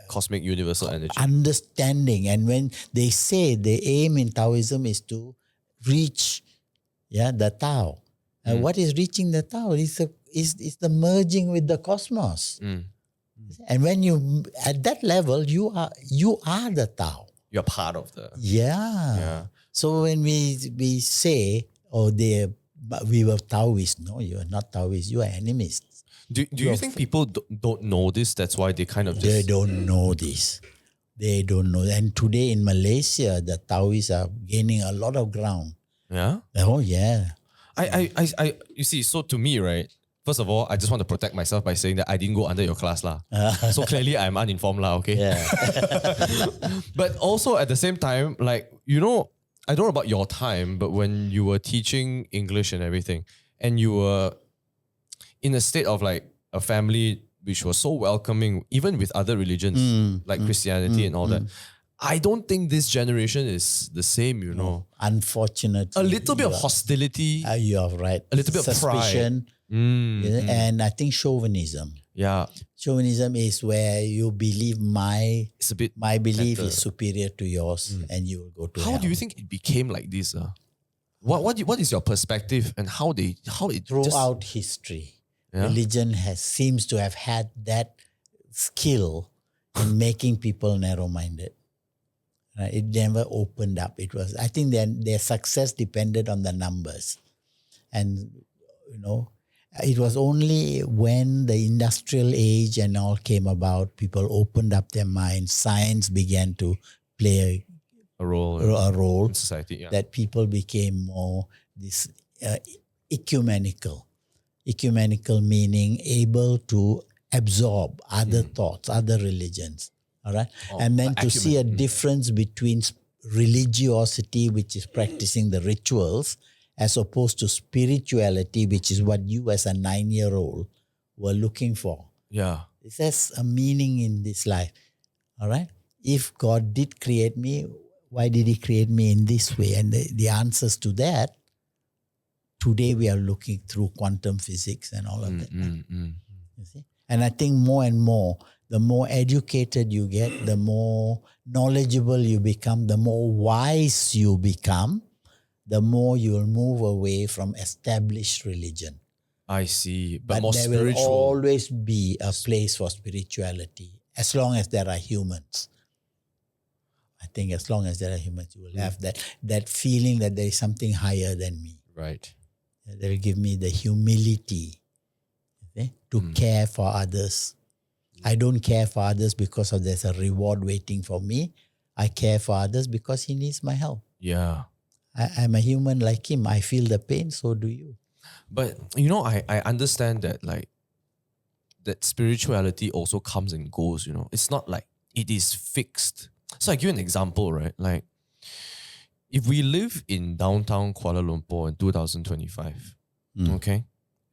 Cosmic universal energy. understanding. And when they say the aim in Taoism is to reach the Tao. And what is reaching the Tao? Is the merging with the cosmos. And when you at that level, you are the Tao. You're part of the... Yeah. So when we say, we were Taoists, no, you are not Taoists, you are animists. Do you think people don't know this? That's why they kind of just... They don't know this. They don't know. And today in Malaysia, the Taoists are gaining a lot of ground. Yeah? Oh, yeah. You see, so to me, right, first of all, I just want to protect myself by saying that I didn't go under your class lah. So clearly I'm uninformed lah, okay? Yeah. But also at the same time, like, I don't know about your time, but when you were teaching English and everything, and you were in a state of like a family which was so welcoming, even with other religions like Christianity and all that, I don't think this generation is the same, Unfortunately. A little bit of hostility. You are right. A little bit of suspicion. And I think chauvinism. Yeah. Chauvinism is where you believe my belief better. is superior to yours and you will go to How hell. do you think it became like this? What is your perspective and how it Throughout history, Yeah. religion seems to have had that skill in making people narrow-minded. It never opened up. I think their success depended on the numbers. And, it was only when the industrial age and all came about, people opened up their minds, science began to play a role in society, yeah. that people became more this ecumenical. Ecumenical meaning able to absorb other thoughts, other religions. All right. And then to see a difference between religiosity, which is practicing the rituals, as opposed to spirituality, which is what you as a 9-year-old were looking for. Yeah. It has a meaning in this life. All right. If God did create me, why did he create me in this way? And the answers to that, today we are looking through quantum physics and all of that. You see? And I think more and more, the more educated you get, the more knowledgeable you become, the more wise you become, the more you will move away from established religion. I see. But more there spiritual. will always be a place for spirituality as long as there are humans. I think as long as there are humans, you will have that feeling that there is something higher than me. Right. That will give me the humility to care for others. I don't care for others because there's a reward waiting for me. I care for others because he needs my help. Yeah. I'm a human like him. I feel the pain, so do you. But, I understand that that spirituality also comes and goes, It's not like it is fixed. So I give you an example, right? Like, if we live in downtown Kuala Lumpur in 2025, okay?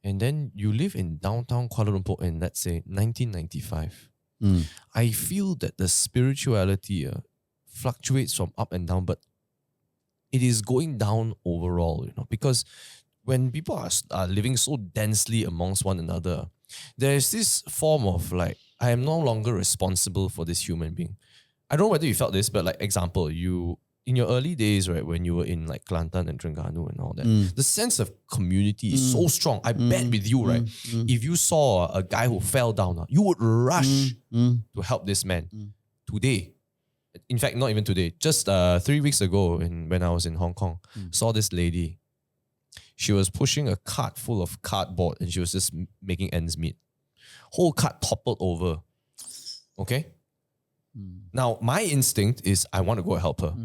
And then you live in downtown Kuala Lumpur in, let's say, 1995. I feel that the spirituality fluctuates from up and down, but it is going down overall, because when people are living so densely amongst one another, there is this form of like, I am no longer responsible for this human being. I don't know whether you felt this, but like example, in your early days, right, when you were in like Kelantan and Terengganu and all that, the sense of community is so strong. I bet with you, right, if you saw a guy who fell down, you would rush to help this man. Today, in fact, not even today, just 3 weeks ago when I was in Hong Kong, saw this lady. She was pushing a cart full of cardboard and she was just making ends meet. Whole cart toppled over. Okay? Now, my instinct is I want to go help her.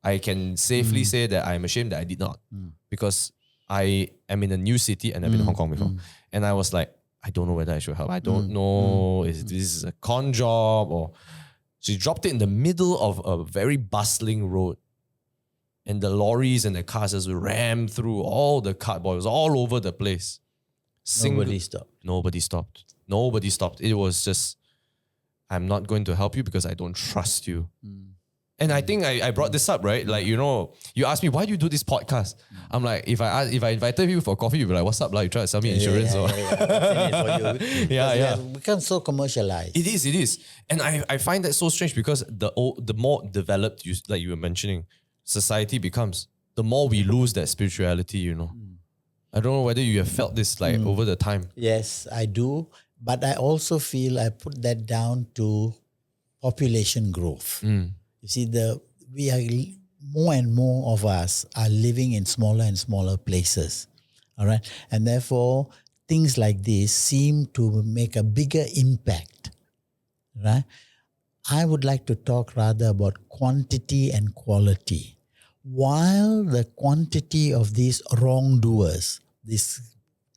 I can safely say that I'm ashamed that I did not. Because I am in a new city and I've been in Hong Kong before. And I was like, I don't know whether I should help. I don't know. Is this a con job? Or she dropped it in the middle of a very bustling road. And the lorries and the cars just rammed through all the cardboard. It was all over the place. Nobody stopped. Nobody stopped. Nobody stopped. It was just, I'm not going to help you because I don't trust you. And I think I brought this up, right? Like, you asked me, why do you do this podcast? I'm like, if I invited you for coffee, you'd be like, what's up? Like, you try to sell me insurance? Yeah. We have become so commercialized. It is. And I find that so strange because the more developed, like you were mentioning, society becomes, the more we lose that spirituality, I don't know whether you have felt this like over the time. Yes, I do. But I also feel I put that down to population growth. You see, more and more of us are living in smaller and smaller places. All right. And therefore, things like this seem to make a bigger impact. Right? I would like to talk rather about quantity and quality. While the quantity of these wrongdoers, this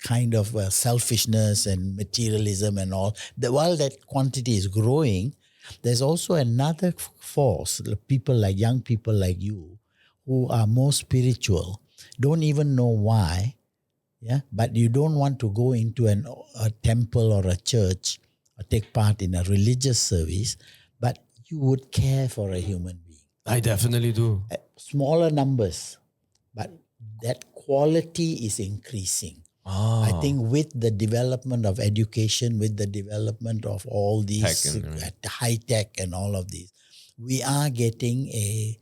kind of selfishness and materialism and all, while that quantity is growing, there's also another force, young people like you, who are more spiritual, don't even know why, but you don't want to go into a temple or a church or take part in a religious service, but you would care for a human being. I definitely do. Smaller numbers, but that quality is increasing. I think with the development of education, with the development of all these high tech and all of these, we are getting a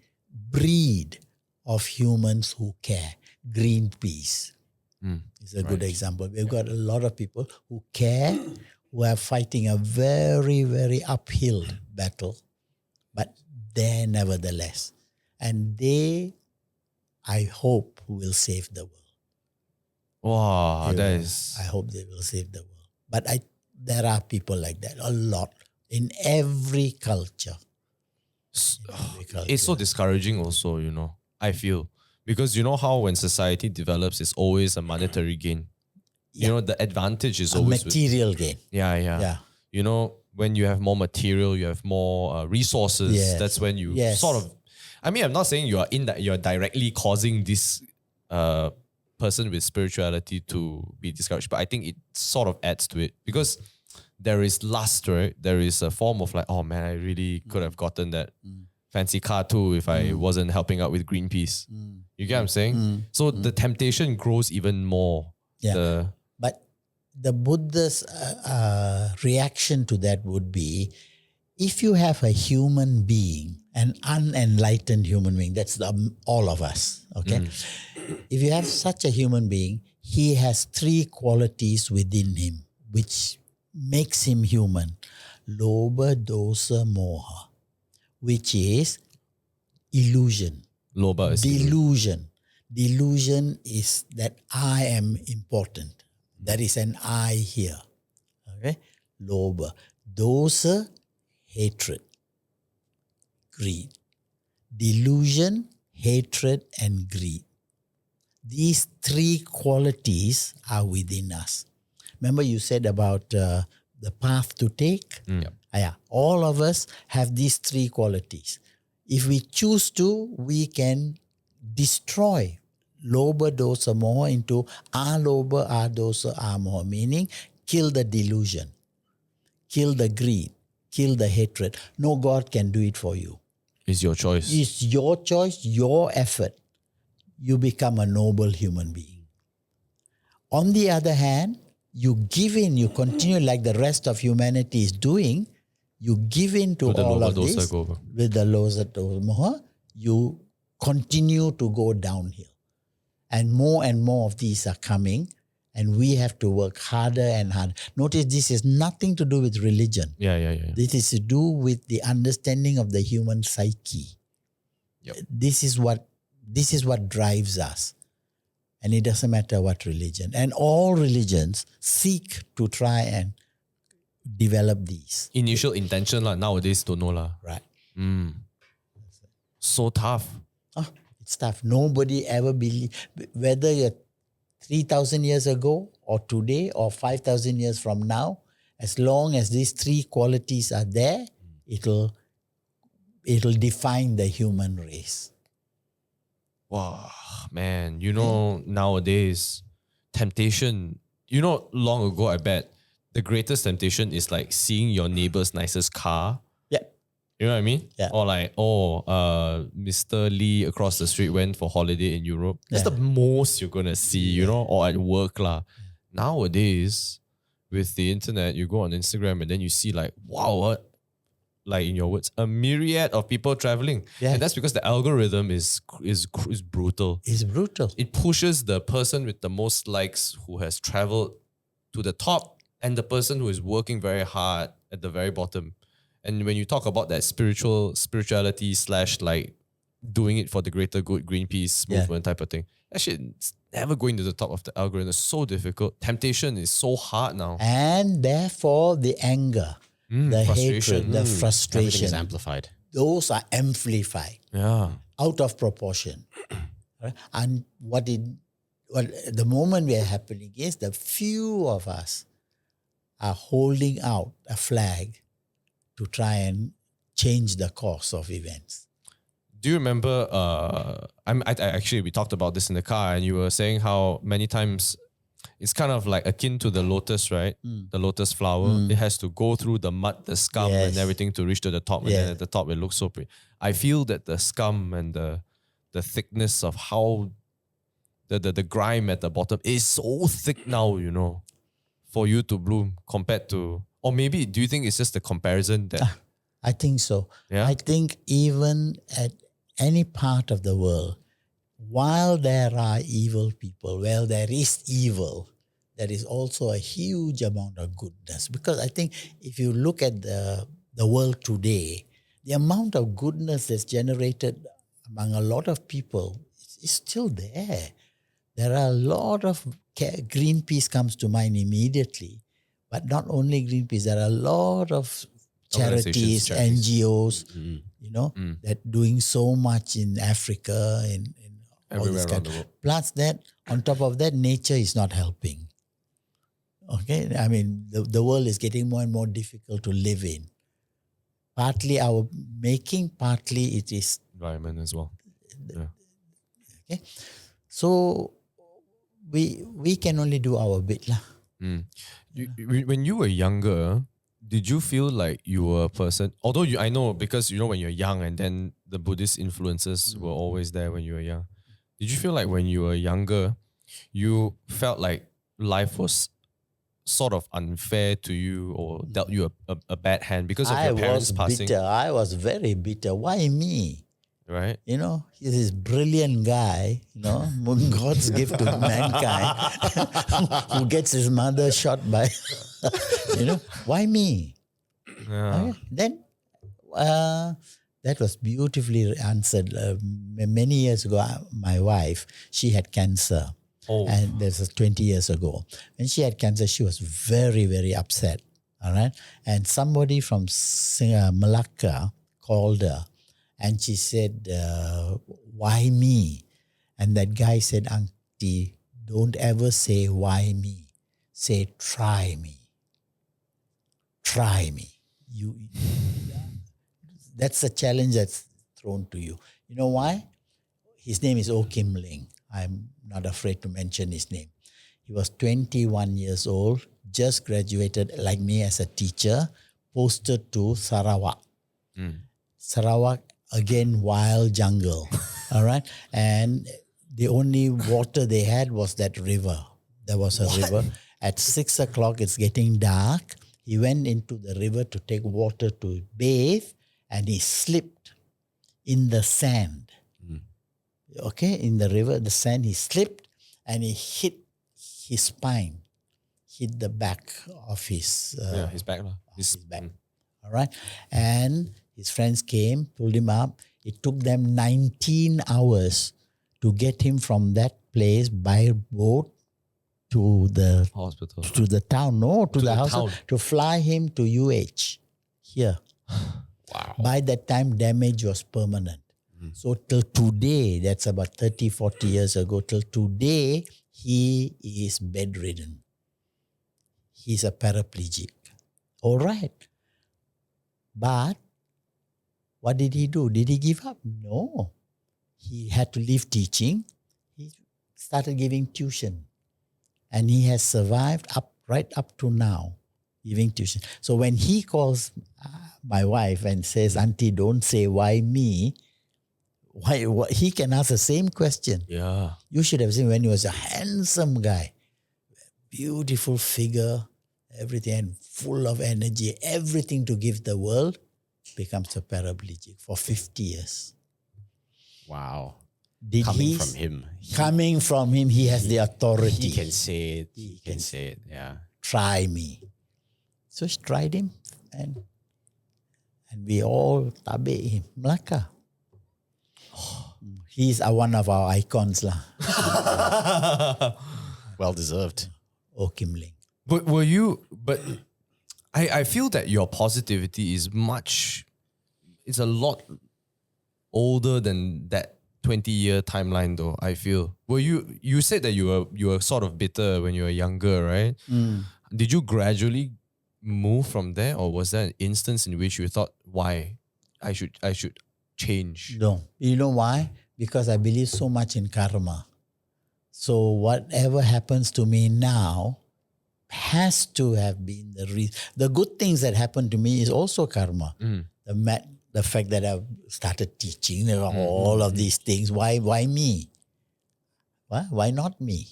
breed of humans who care. Greenpeace is a good example. We've got a lot of people who care, who are fighting a very, very uphill battle, but there nevertheless. And they, I hope, will save the world. Wow, I hope they will save the world. But there are people like that, a lot, in every culture. It's so discouraging also, I feel. Because you know how when society develops, it's always a monetary gain. The advantage is always material gain. Yeah. When you have more material, you have more resources. Yes. That's when you sort of, I'm not saying you're directly causing this person with spirituality to be discouraged, but I think it sort of adds to it because there is lust, right? There is a form of like, oh man, I really could have gotten that fancy car too if I wasn't helping out with Greenpeace. You get what I'm saying? So the temptation grows even more. Yeah. But the Buddha's reaction to that would be, if you have a human being, an unenlightened human being, that's all of us, okay? If you have such a human being, he has three qualities within him, which makes him human. Lobha, dosa, moha, which is illusion. Lobha is delusion. Delusion is that I am important. There is an I here. Okay? Lobha. Dosa, hatred. Greed. Delusion, hatred, and greed. These three qualities are within us. Remember you said about the path to take? All of us have these three qualities. If we choose to, we can destroy lobha, dosa, moha into alobha, adosa, amoha, meaning kill the delusion, kill the greed, kill the hatred. No God can do it for you. It's your choice. It's your choice, your effort. You become a noble human being. On the other hand, you give in, you continue like the rest of humanity is doing, you give in to all of this. With the loza moha, you continue to go downhill. And more of these are coming, and we have to work harder and harder. Notice this is nothing to do with religion. Yeah. This is to do with the understanding of the human psyche. Yep. This is what drives us. And it doesn't matter what religion. And all religions seek to try and develop these. Initial intention nowadays don't know Right. So tough. It's tough. Nobody ever believe, whether you're 3,000 years ago or today or 5,000 years from now, as long as these three qualities are there, it'll define the human race. Wow, man. Nowadays, temptation, long ago, I bet the greatest temptation is like seeing your neighbor's nicest car. Yeah. You know what I mean? Yeah. Or like, Mr. Lee across the street went for holiday in Europe. That's Yeah. the most you're going to see, or at work. Nowadays, with the internet, you go on Instagram and then you see like, wow, what? Like in your words, a myriad of people traveling. Yeah. And that's because the algorithm is brutal. It's brutal. It pushes the person with the most likes who has traveled to the top and the person who is working very hard at the very bottom. And when you talk about that spirituality / like doing it for the greater good, Greenpeace movement type of thing, that shit's never going to the top of the algorithm. It's so difficult. Temptation is so hard now. And therefore, the anger, the frustration. hatred, the Everything frustration, is amplified. those are amplified Yeah. out of proportion. Right? And the moment we are happening is the few of us are holding out a flag to try and change the course of events. Do you remember? Actually, we talked about this in the car, and you were saying how many times it's kind of like akin to the lotus, right? The lotus flower. It has to go through the mud, the scum, and everything to reach to the top. And then at the top, it looks so pretty. I feel that the scum and the thickness of how the grime at the bottom is so thick now, for you to bloom compared to, or maybe do you think it's just the comparison that? I think so. Yeah? I think even at any part of the world, while there are evil people, well, there is evil, there is also a huge amount of goodness. Because I think if you look at the world today, the amount of goodness that's generated among a lot of people is still there. There are a lot of Greenpeace comes to mind immediately, but not only Greenpeace. There are a lot of charities, NGOs, that doing so much in Africa, in all Everywhere this around the world. Plus that, on top of that, nature is not helping. Okay, I mean the world is getting more and more difficult to live in. Partly our making, partly it is Environment as well. Yeah. okay. So we can only do our bit lah. When you were younger, did you feel like you were a person? Although I know because when you're young and then the Buddhist influences were always there when you were young. Did you feel like when you were younger, you felt like life was sort of unfair to you or dealt you a bad hand because of your parents passing? Bitter. I was very bitter. Why me? Right? He's this brilliant guy, God's gift to mankind, who gets his mother shot by, why me? Yeah. Okay. Then that was beautifully answered. Many years ago, my wife, she had cancer. Oh. And this was 20 years ago. When she had cancer, she was very, very upset. All right. And somebody from Malacca called her and she said, why me? And that guy said, Auntie, don't ever say why me. Say, try me. Try me. That's a challenge that's thrown to you. You know why? His name is O Kim Ling. I'm not afraid to mention his name. He was 21 years old, just graduated like me as a teacher, posted to Sarawak. Sarawak, again, wild jungle. All right. And the only water they had was that river. There was a river. At 6 o'clock, it's getting dark. He went into the river to take water to bathe and he slipped in the sand. Okay, in the river, the sand, he slipped and he hit his spine, hit the back of his... his back. His back. All right. And his friends came, pulled him up. It took them 19 hours to get him from that place by boat to the hospital. To the town. No, to the house. town. To fly him to UH here. Wow. By that time, damage was permanent. So till today, that's about 30, 40 years ago, till today, he is bedridden. He's a paraplegic. All right. But what did he do? Did he give up? No. He had to leave teaching. He started giving tuition. And he has survived right up to now, giving tuition. So when he calls my wife and says, Auntie, don't say why me, why he can ask the same question. Yeah. You should have seen when he was a handsome guy, beautiful figure, everything, and full of energy, everything to give the world, becomes a paraplegic for 50 years. Wow. Coming from him, he has the authority. He can say it. He can say it. Yeah. Try me. So she tried him, and we all tabe him. Melaka. He's one of our icons lah. Well deserved. Oh, Kim Ling. But I feel that your positivity is it's a lot older than that 20-year timeline though, I feel. You said that you were sort of bitter when you were younger, right? Did you gradually move from there, or was there an instance in which you thought, why I should change? No. You know why? Because I believe so much in karma. So whatever happens to me now has to have been the reason. The good things that happened to me is also karma. The fact that I've started teaching all of these things. Why me? Why not me?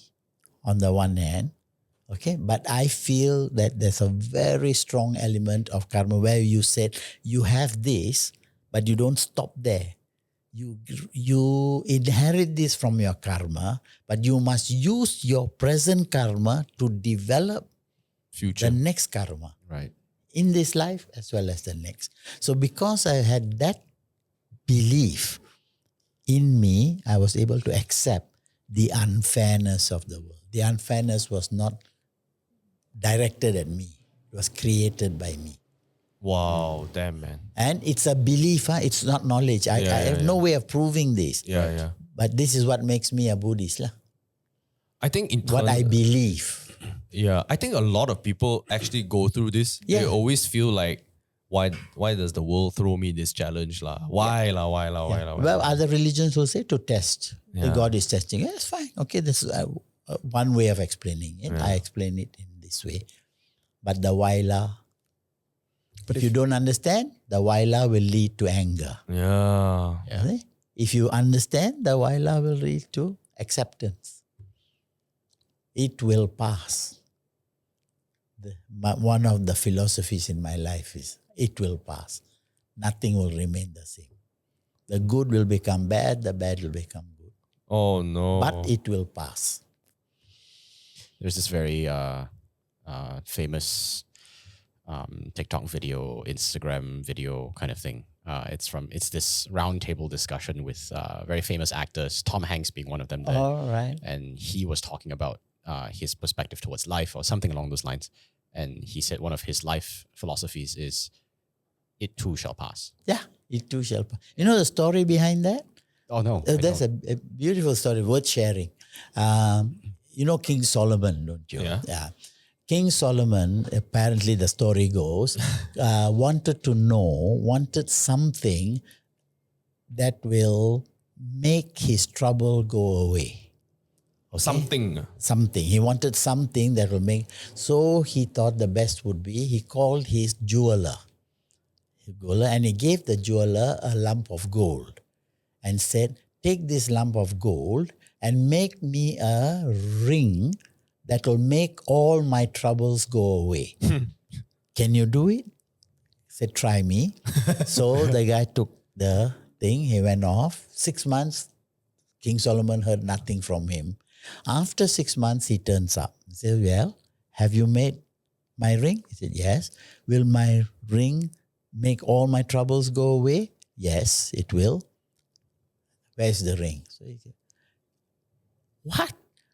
On the one hand, okay, but I feel that there's a very strong element of karma where you said you have this, but you don't stop there. You inherit this from your karma, but you must use your present karma to develop the next karma. Right. In this life as well as the next. So because I had that belief in me, I was able to accept the unfairness of the world. The unfairness was not directed at me. It was created by me. Wow, damn, man. And it's a belief, it's not knowledge. I have no way of proving this. Yeah. But this is what makes me a Buddhist. I think what I believe. Yeah, I think a lot of people actually go through this. Yeah. They always feel like, why does the world throw me this challenge lah? Why? Well, other religions will say to test. God is testing. Yeah, it's fine. Okay, this is one way of explaining it. I explain it in this way. But the why lah, if you don't understand, the why lah will lead to anger. Yeah. Okay? If you understand, the why lah will lead to acceptance. It will pass. One of the philosophies in my life is, it will pass. Nothing will remain the same. The good will become bad, the bad will become good. Oh no. But it will pass. There's this very famous TikTok video, Instagram video kind of thing. It's this roundtable discussion with very famous actors, Tom Hanks being one of them there. All right. And he was talking about his perspective towards life or something along those lines. And he said one of his life philosophies is, it too shall pass. Yeah, it too shall pass. You know the story behind that? Oh no. That's a beautiful story, worth sharing. You know King Solomon, don't you? Yeah. King Solomon, apparently the story goes, wanted something that will make his trouble go away. Okay? Something. He wanted something that will make. So he thought the best would be, he called his jeweler. And he gave the jeweler a lump of gold and said, take this lump of gold and make me a ring that will make all my troubles go away. Can you do it? He said, try me. So the guy took the thing, he went off. 6 months, King Solomon heard nothing from him. After 6 months, he turns up. He said, well, have you made my ring? He said, yes. Will my ring make all my troubles go away? Yes, it will. Where's the ring? So he said, what?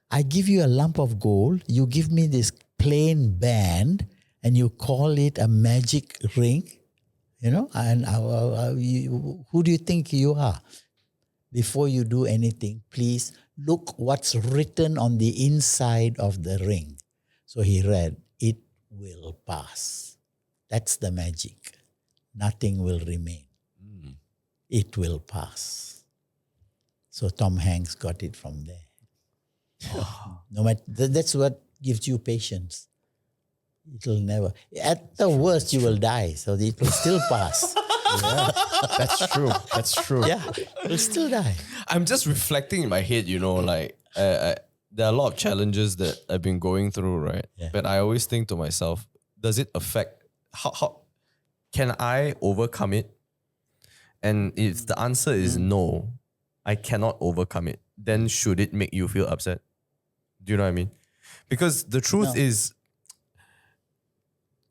I give you a lump of gold, you give me this plain band, and you call it a magic ring? You know, and who do you think you are? before you do anything, please look what's written on the inside of the ring. So he read, it will pass. That's the magic. Nothing will remain. It will pass. So Tom Hanks got it from there. No matter, that's what gives you patience. It'll never. At the worst, you will die. So it will still pass. Yeah, that's true. That's true. Yeah, it will still die. I'm just reflecting in my head, like there are a lot of challenges that I've been going through, right? Yeah. But I always think to myself, does it affect, how can I overcome it? And if the answer is no, I cannot overcome it, then should it make you feel upset? Do you know what I mean? Because the truth is,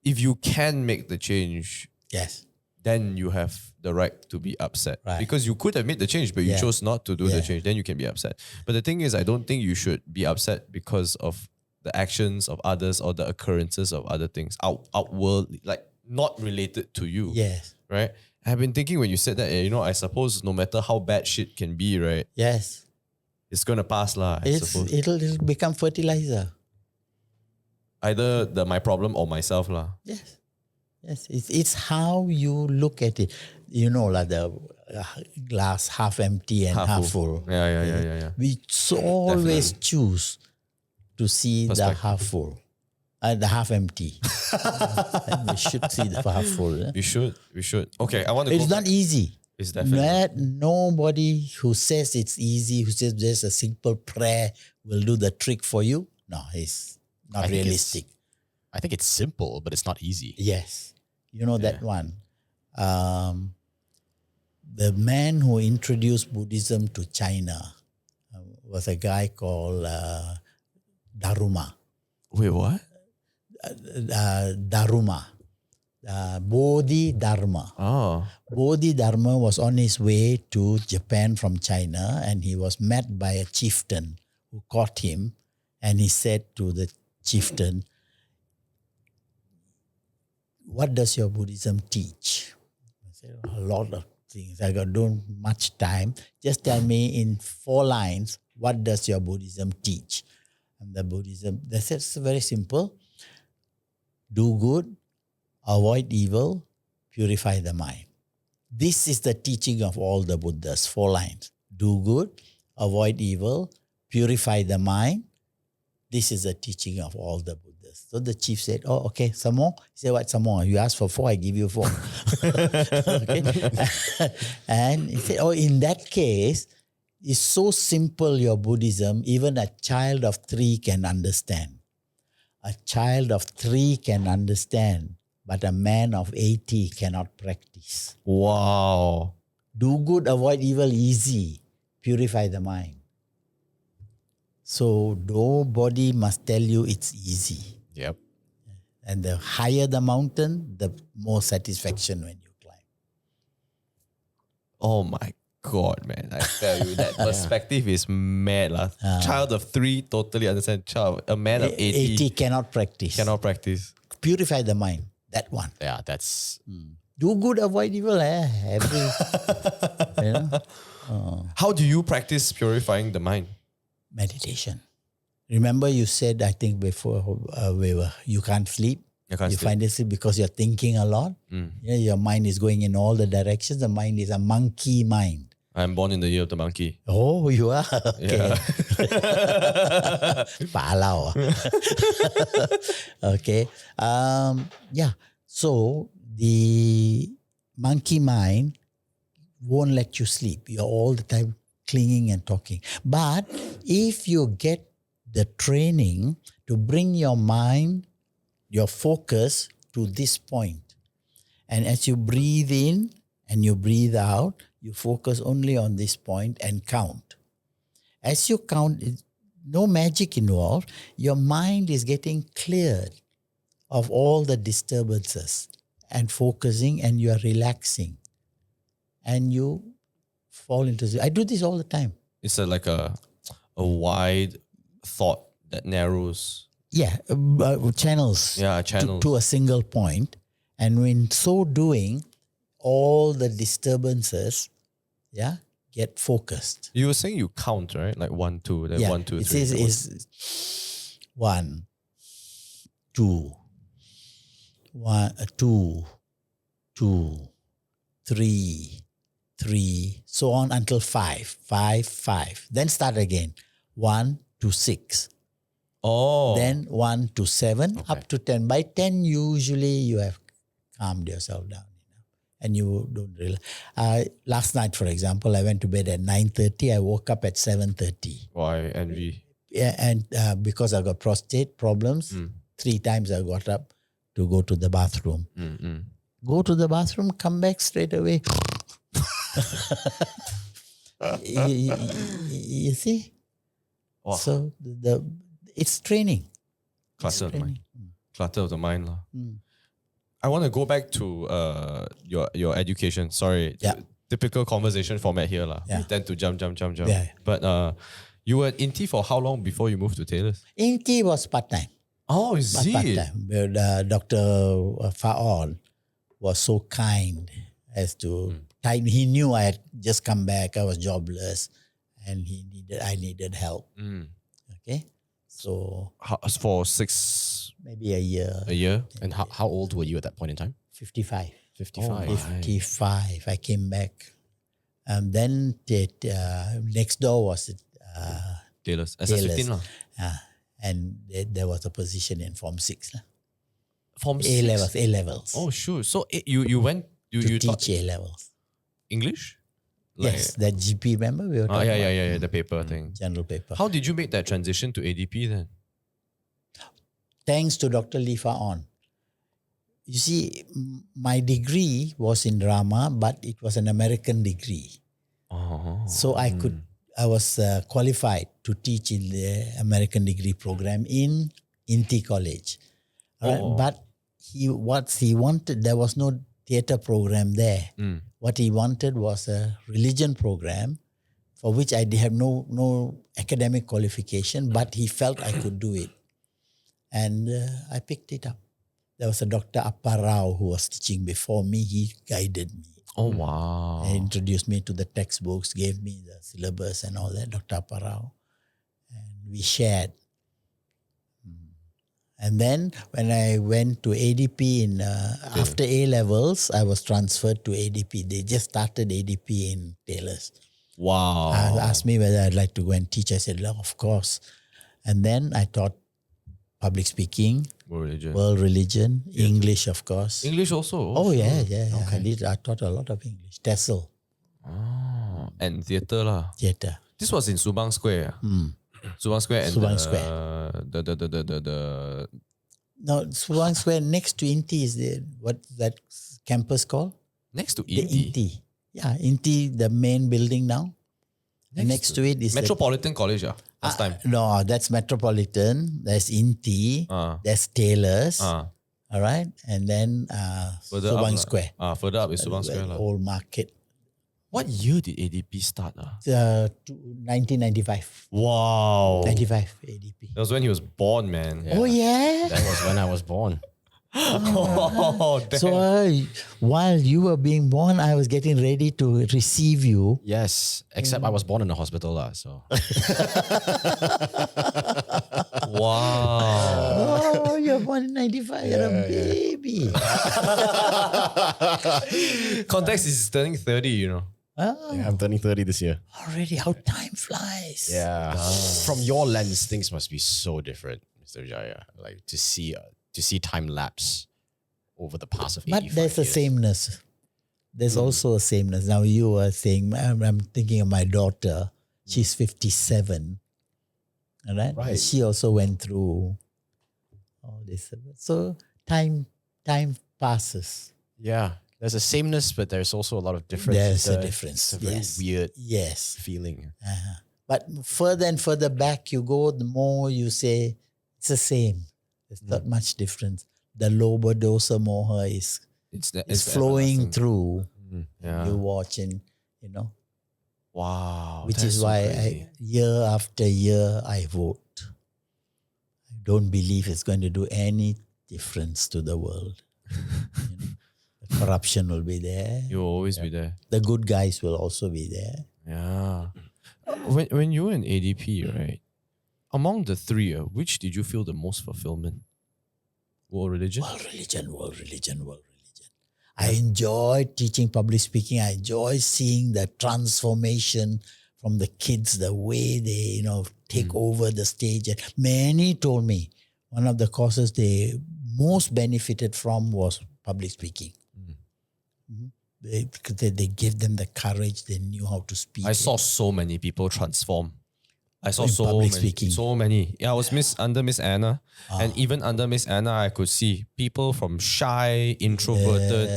if you can make the change, Yes. then you have the right to be upset. Right. Because you could have made the change, but you Yeah. chose not to do Yeah. the change. Then you can be upset. But the thing is, I don't think you should be upset because of the actions of others or the occurrences of other things, outwardly, like not related to you. Yes. Right? I've been thinking when you said that, I suppose no matter how bad shit can be, right, Yes. it's going to pass lah, I suppose. It'll become fertilizer. Either my problem or myself lah. Yes. Yes. It's how you look at it. Like the glass half empty and half full. Yeah. We always choose to see the Perspective. half full. The half empty. And we should see the half full. We should. Okay, I want to It's go not back. easy. It's definitely. Nobody who says it's easy, who says there's a simple prayer will do the trick for you. No, it's not I think realistic. I think it's simple, but it's not easy. Yes. You know that one. The man who introduced Buddhism to China was a guy called Dharma. Wait, what? Dharma. Bodhidharma. Oh. Bodhidharma was on his way to Japan from China, and he was met by a chieftain who caught him, and he said to the chieftain, what does your Buddhism teach? I said, a lot of things. I don't much time. Just tell me in 4 lines, what does your Buddhism teach? And the Buddhism, they said it's very simple. Do good, avoid evil, purify the mind. This is the teaching of all the Buddhas, 4 lines. Do good, avoid evil, purify the mind. This is the teaching of all the Buddhas. So the chief said, oh, okay, some more? He said, what, some more? You asked for 4, I give you 4. Okay. And he said, oh, in that case, it's so simple, your Buddhism, even a child of 3 can understand. A child of 3 can understand, but a man of 80 cannot practice. Wow. Do good, avoid evil, easy. Purify the mind. So nobody must tell you it's easy. Yep. And the higher the mountain, the more satisfaction when you climb. Oh my God, man. I tell you, that perspective is mad lah. Child of 3 totally understand. A man of 80 cannot practice. cannot practice. Purify the mind. That one. Yeah, that's Do good, avoid evil. Every, you know? How do you practice purifying the mind? Meditation. Remember you said, I think before, you can't sleep. You can't You sleep. find it because you're thinking a lot. Yeah, your mind is going in all the directions. The mind is a monkey mind. I'm born in the year of the monkey. Oh, you are? Okay. Yeah. Palau. Okay. Yeah. So the monkey mind won't let you sleep. You're all the time clinging and talking. But if you get the training to bring your mind, your focus to this point, and as you breathe in and you breathe out, you focus only on this point and count. As you count, no magic involved, your mind is getting cleared of all the disturbances and focusing, and you are relaxing. And you fall into I do this all the time. It's like a wide thought that narrows. Yeah, channels. Yeah, channels. To a single point. And in so doing, all the disturbances, get focused. You were saying you count, right? Like 1, 2, then 1, 2, 3. It says is 1, 2, 1, 2, 2, 3, 3, so on until 5, 5, 5. Then start again. 1 to 6. Oh. Then 1 to 7, Okay. up to 10. By 10, usually you have calmed yourself down. And you don't realize. Last night, for example, I went to bed at 9:30. I woke up at 7:30. Why envy? Yeah, and because I got prostate problems, 3 times I got up to go to the bathroom. Go to the bathroom, come back straight away. you see? Wow. So it's training. Clutter of the mind. Clutter of the mind. lah. Mm. I want to go back to your education. Sorry. Yeah. Typical conversation format here. lah. Yeah. We tend to jump. Yeah. But you were at INTI for how long before you moved to Taylor's? INTI was part-time. Oh, is it? Part-time. But, Dr. Faon was so kind as to he knew I had just come back. I was jobless, and I needed help. Okay, so For 6 maybe a year. a year? And how old were you at that point in time? 55. 55. 55. I came back, and then next door was Taylor's. Taylor's. SS15 lah. And there was a position in Form 6 lah. Form A levels. Oh, sure. So you went to you taught teach A levels. English? Yes, that GP, remember we were talking about? Yeah, the paper thing. General paper. How did you make that transition to ADP then? Thanks to Dr. Lee Faon. You see, my degree was in Dharmma, but it was an American degree. Oh. So I was qualified to teach in the American degree program in INTI College. Alright, but what he wanted, there was no theatre program there. What he wanted was a religion program for which I have no academic qualification, but he felt I could do it. And I picked it up. There was a Dr. Appa Rao who was teaching before me. He guided me. Oh, wow. He introduced me to the textbooks, gave me the syllabus and all that, Dr. Appa Rao. And we shared. And then when I went to ADP after A levels, I was transferred to ADP. They just started ADP in Taylor's. Wow. Asked me whether I'd like to go and teach. I said, "No, of course." And then I taught public speaking, world religion, English, of course. English also? Oh, sure. yeah. Okay. I taught a lot of English. TESOL, Oh, and theatre lah. theatre. This was in Subang Square. Subang Square and Subang the, Square. the No, Subang Square next to INTI is that campus called? next to The INTI. INTI. Yeah, INTI, the main building now. Next to it is Metropolitan College last time. No, that's Metropolitan. There's INTI. There's Taylor's. All right. And then Further Subang up, Square. Further up is Subang Square lah. Old Market. What year did ADP start? 1995. Wow. 95 ADP. That was when he was born, man. Oh, yeah? That was when I was born. Oh, damn. So while you were being born, I was getting ready to receive you. Yes, except I was born in a hospital lah. So Wow. Oh, you're born in 95. You're a baby. Context is turning 30, you know. Oh, I'm turning 30 this year. already how time flies. Yeah. From your lens, things must be so different, Mr. Vijaya. Like to see time lapse over the past of 85 But there's a years. sameness. There's also a sameness. Now you were saying, I'm thinking of my daughter. She's 57. All right? Right. She also went through all this. So time passes. Yeah. There's a sameness, but there's also a lot of difference. There's a difference. It's a very Yes. weird Yes. feeling. But further and further back you go, the more you say it's the same. There's not much difference. The loba dosa moha is It's flowing through. Yeah. You watch and Wow. which that's is so why crazy. year after year I vote. I don't believe it's going to do any difference to the world. The corruption will be there. You'll always be there. The good guys will also be there. Yeah. When you were in ADP, right? Among the three, which did you feel the most fulfillment? World religion? World religion, world religion, world religion. I enjoy teaching public speaking. I enjoy seeing the transformation from the kids, the way they, take over the stage. And many told me one of the courses they most benefited from was public speaking. They gave them the courage. They knew how to speak. I saw so many people transform. I saw In so public many, speaking. so many. Yeah, I was under Miss Anna, and even under Miss Anna, I could see people from shy, introverted,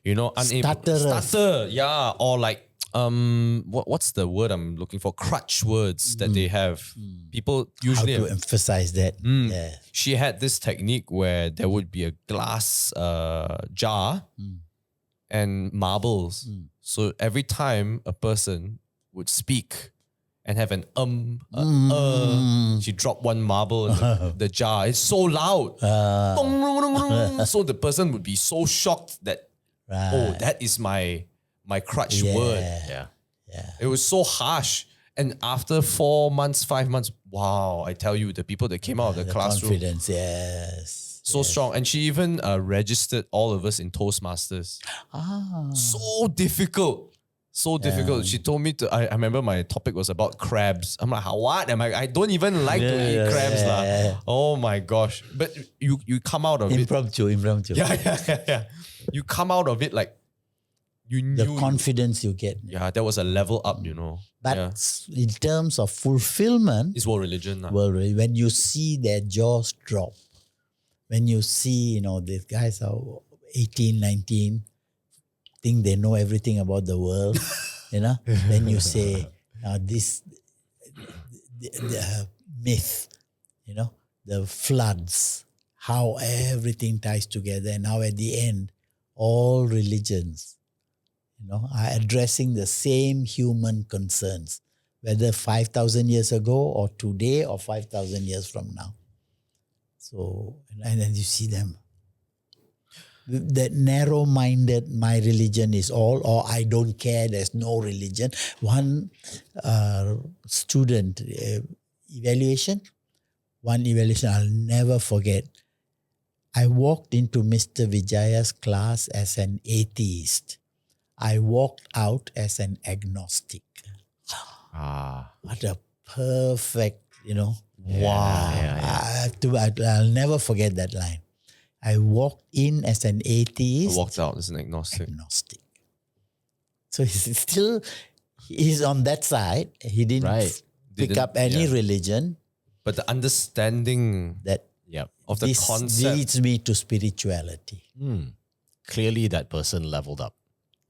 unable Stutterers. stutter, yeah, or like what's the word I'm looking for? Crutch words that they have. People How usually to emphasize that. Yeah. She had this technique where there would be a glass jar and marbles. So every time a person would speak and have an she dropped one marble in the jar. It's so loud. So the person would be so shocked that, oh, that is my crutch word. Yeah. It was so harsh. And after 4 months, 5 months, wow, I tell you, the people that came out of the classroom, Confidence, yes. so strong. And she even registered all of us in Toastmasters. So difficult. So difficult. She told me I remember my topic was about crabs. I'm like, what? I don't even like to eat crabs. Yeah. Oh my gosh. But you come out of Impromptu. it. Yeah. You come out of it like you The knew. confidence you get. Yeah, there was a level up, But Yeah. in terms of fulfillment, It's world religion. when you see their jaws drop, when you see, these guys are 18, 19, think they know everything about the world, then you say, now this, the myth, the floods, how everything ties together and how at the end, all religions, are addressing the same human concerns, whether 5,000 years ago or today or 5,000 years from now. So, and then you see them. That narrow-minded, my religion is all, or I don't care, there's no religion. One student evaluation I'll never forget. I walked into Mr. Vijaya's class as an atheist. I walked out as an agnostic. What a perfect, wow. Yeah. I'll never forget that line. I walked in as an atheist. I walked out as an agnostic. So he's on that side. He didn't pick up any religion. But the understanding That of the this concept leads me to spirituality. Clearly, that person leveled up.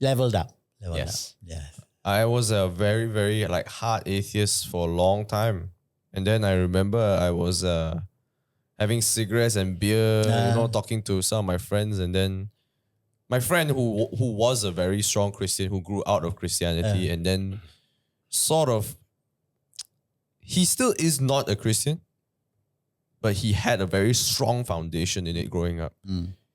Leveled up. Yes. Yes. I was a very, very hard atheist for a long time. And then I remember I was having cigarettes and beer, talking to some of my friends. And then my friend who was a very strong Christian, who grew out of Christianity and then sort of, he still is not a Christian, but he had a very strong foundation in it growing up.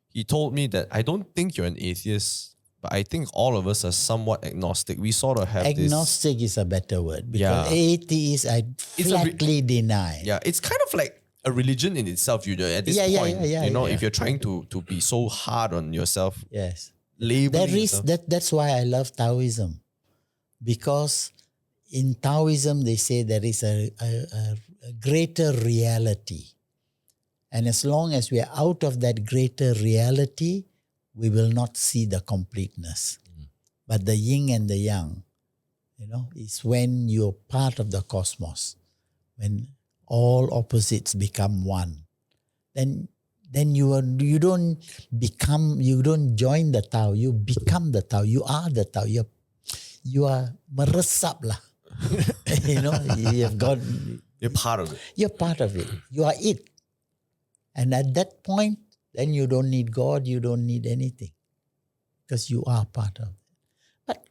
He told me that I don't think you're an atheist, but I think all of us are somewhat agnostic. We sort of have Agnostic is a better word because atheist, I flatly deny. Yeah, it's kind of like a religion in itself. You at this point, if you're trying to be so hard on yourself, Yes, labeling yourself. That's why I love Taoism, because in Taoism they say there is a greater reality, and as long as we are out of that greater reality, we will not see the completeness. But the yin and the yang, is when you're part of the cosmos, when all opposites become one. Then you don't join the Tao, you become the Tao, you are the Tao, you are meresap lah. You've got, You're part of it. you're part of it, you are it. And at that point, then you don't need God, you don't need anything, because you are part of it. But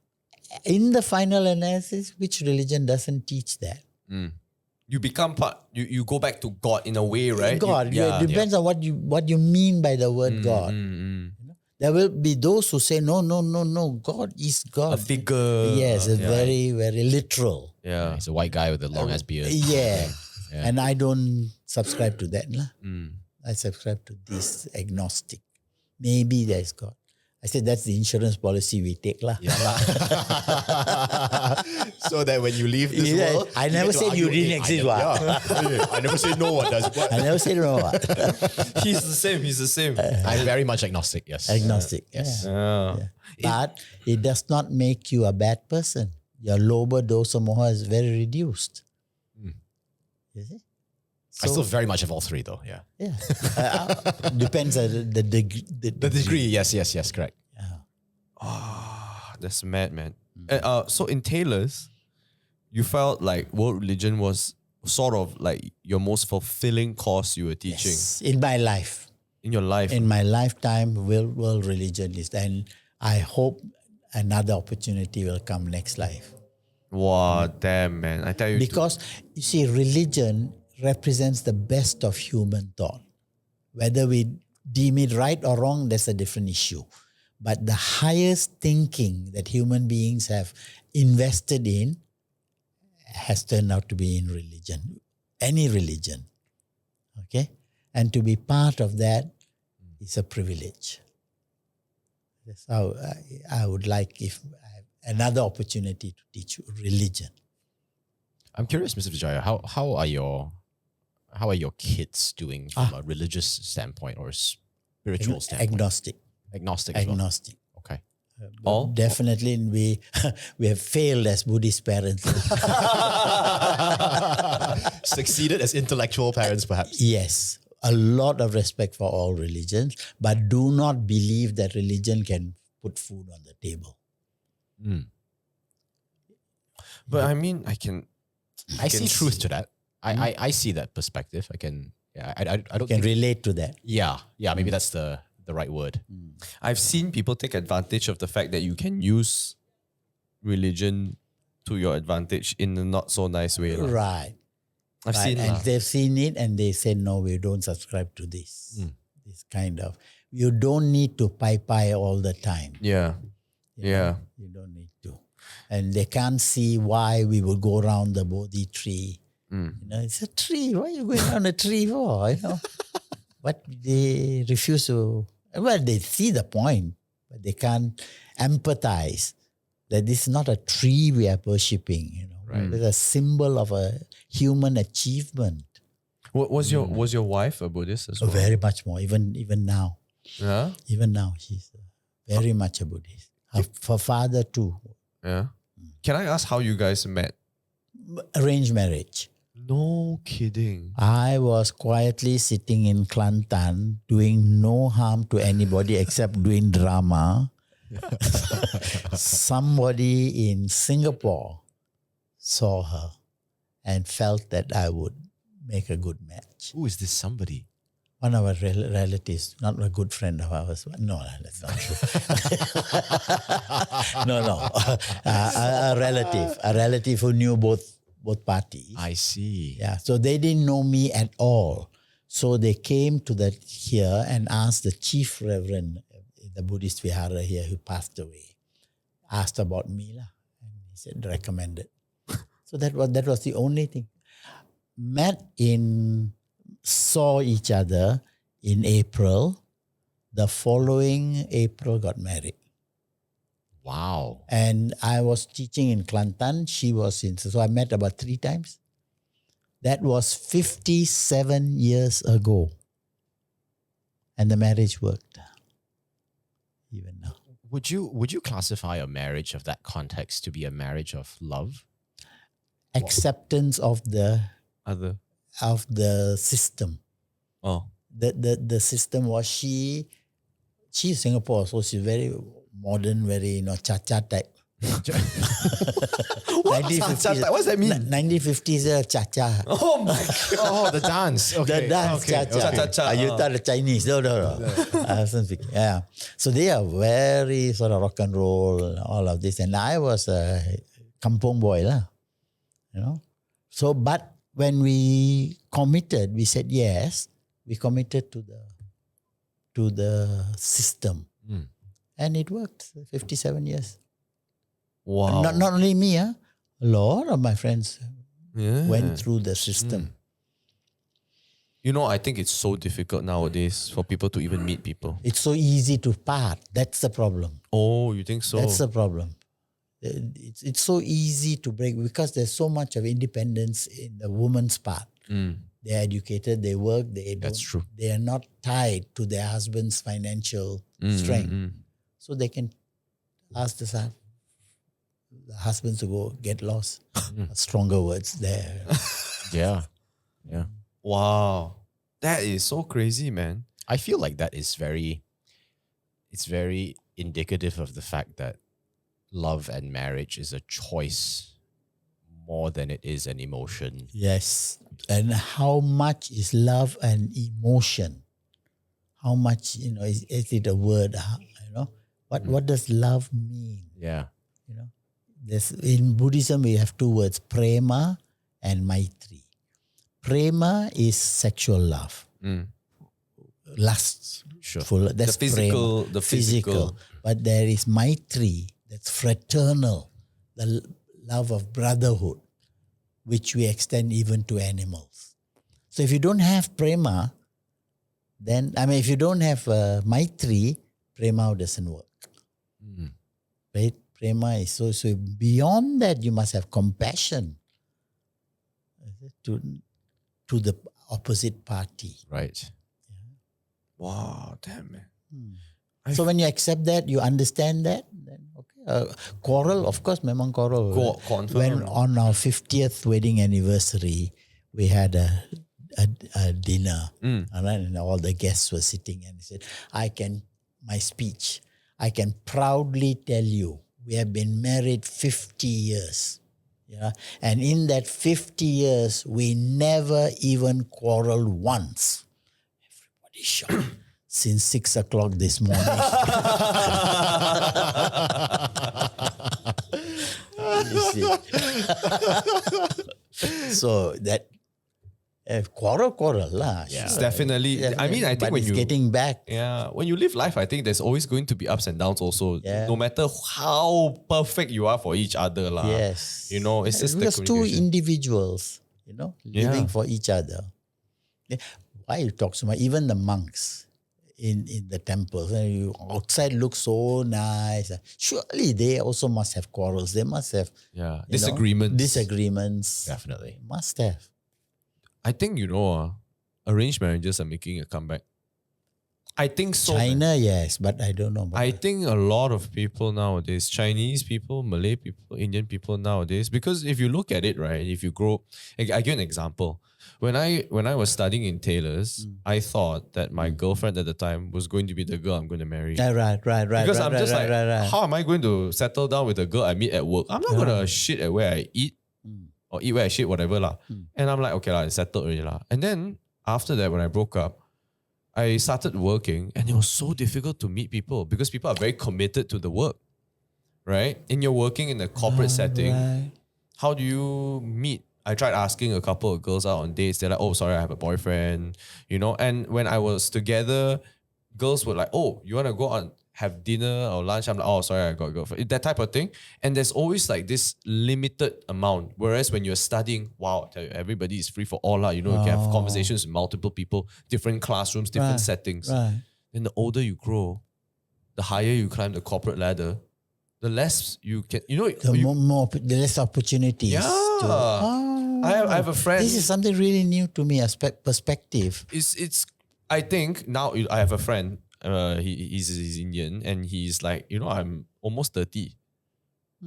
in the final analysis, which religion doesn't teach that? You become part. You go back to God in a way, right? God, it depends on what you mean by the word God. There will be those who say, no, God is God. A figure. Yes, it's yeah. very, very literal. Yeah. He's a white guy with a long ass beard. Yeah. Yeah. And I don't subscribe to that. Lah. Mm. I subscribe to this agnostic. Maybe there's God. I said that's the insurance policy we take. Lah. Yeah, so that when you leave this Yeah, world, I never said you didn't exist. What? I never said no one does. What? I never said no. What? He's the same. I'm very much agnostic. Yes. Agnostic. Yes. Yeah. But it does not make you a bad person. Your loba dosa moha is very reduced. You see? I still very much have all three though. Yeah. Yeah. Depends on the degree. The degree. Yes. Correct. That's mad, man. So in Taylor's, you felt like world religion was sort of like your most fulfilling course you were teaching Yes. In my life. in your life. In my lifetime, world religion is. And I hope another opportunity will come next life. Wow, damn, man. I tell you. Because, you see, religion represents the best of human thought. Whether we deem it right or wrong, that's a different issue. But the highest thinking that human beings have invested in has turned out to be in religion. Any religion. Okay? And to be part of that is a privilege. That's how I would like if I have another opportunity to teach religion. I'm curious, Mr. Vijaya, how are your kids doing from a religious standpoint or spiritual standpoint? Agnostic. Agnostic. As well. Agnostic. Okay. All? Definitely, we have failed as Buddhist parents. Succeeded as intellectual parents, perhaps. Yes, a lot of respect for all religions, but do not believe that religion can put food on the table. But I mean, I see truth to that. I see that perspective. I can. Yeah. I don't Can think, relate to that. Yeah. Maybe that's the right word. I've seen people take advantage of the fact that you can use religion to your advantage in a not so nice way. Lah. Right. I've Right. seen And lah. they've seen it and they say, no, we don't subscribe to this. This kind of, you don't need to pai all the time. Yeah. Yeah. You don't need to. And they can't see why we would go around the Bodhi tree. You know, it's a tree. Why are you going around a tree for? You know, but they refuse to. Well, they see the point, but they can't empathize that this is not a tree we are worshipping. You know, Right. It's a symbol of a human achievement. Was your wife a Buddhist as well? Very much more. Even now, Yeah. even now, she's very much a Buddhist. Her father too. Yeah. Can I ask how you guys met? Arranged marriage. No kidding. I was quietly sitting in Kelantan doing no harm to anybody except doing drama. Somebody in Singapore saw her and felt that I would make a good match. Who is this somebody? One of our relatives, not a good friend of ours. No, that's not true. No. A relative who knew both parties. I see. Yeah, so they didn't know me at all. So they came to that here and asked the chief reverend in the Buddhist Vihara here who passed away, asked about me lah, and he said recommended. So that was the only thing. Saw each other in April. The following April got married. Wow. And I was teaching in Kelantan. She was in, so I met about 3 times. That was 57 years ago. And the marriage worked. Even now. Would you classify a marriage of that context to be a marriage of love? Acceptance of the system. Oh. The system was she's Singapore, so she's very modern, very cha-cha type. What does that mean? 1950s cha-cha. Oh my God. Oh, the dance. Okay. The dance cha-cha. Cha-cha-cha. You thought the Chinese. No. Yeah. So they are very sort of rock and roll, all of this. And I was a kampong boy lah. You know. So, but when we committed, we said yes. We committed to the system. And it worked. 57 years. Wow. Not only me, a lot of my friends Yeah. went through the system. You know, I think it's so difficult nowadays for people to even meet people. It's so easy to part. That's the problem. Oh, you think so? That's the problem. It's so easy to break because there's so much of independence in the woman's part. They're educated, they work, That's true. They are not tied to their husband's financial strength. So they can ask the husbands to go get lost. Stronger words there. Yeah. Wow. That is so crazy, man. I feel like that is very indicative of the fact that love and marriage is a choice more than it is an emotion. Yes. And how much is love and emotion? How much, is it a word? What does love mean? Yeah. In Buddhism, we have two words, prema and maitri. Prema is sexual love. Lust. Sure. That's The physical- prema, the physical. But there is maitri, that's fraternal, the love of brotherhood, which we extend even to animals. So if you don't have prema, then, if you don't have maitri, prema doesn't work. Right? Prema is so beyond that, you must have compassion to the opposite party. Right. Wow, damn, man. So when you accept that, you understand that, then okay. Quarrel, of course, memang quarrel. Confirm. When on our 50th wedding anniversary, we had a dinner, and all the guests were sitting, and he said, I can proudly tell you, we have been married 50 years. Yeah, and in that 50 years, we never even quarreled once. Everybody shocked. Since 6 o'clock this morning. You see. So that quarrel lah. Yeah. It's definitely. I mean, I think but when it's you getting back. Yeah, when you live life, I think there's always going to be ups and downs also. Yeah. No matter how perfect you are for each other. Yes. It's just the because two communication. individuals, living for each other. Why you talk so much? Even the monks in the temples, outside look so nice. Surely they also must have quarrels. They must have disagreements. Definitely. Must have. I think, arranged marriages are making a comeback. I think so. China, yes, but I don't know about I think a lot of people nowadays, Chinese people, Malay people, Indian people nowadays, because if you look at it, right, if you grow, I give an example. When I was studying in tailors, I thought that my girlfriend at the time was going to be the girl I'm going to marry. Right. Because I'm just right. how am I going to settle down with a girl I meet at work? I'm not going to shit at where I eat or eat where I shit, whatever lah. And I'm like, okay lah, it's settled already lah. And then after that, when I broke up, I started working and it was so difficult to meet people because people are very committed to the work, right? And you're working in a corporate setting. Right. How do you meet? I tried asking a couple of girls out on dates. They're like, oh, sorry, I have a boyfriend, And when I was together, girls were like, oh, you want to go on, have dinner or lunch? I'm like, oh, sorry, I got a girlfriend. That type of thing. And there's always like this limited amount. Whereas when you're studying, wow, I tell you, everybody is free for all. You can have conversations with multiple people, different classrooms, different settings. Right. Then the older you grow, the higher you climb the corporate ladder, the less you can, the less opportunities. Yeah. I have a friend. This is something really new to me, perspective. It's. I think now I have a friend. He's Indian and he's like, I'm almost 30.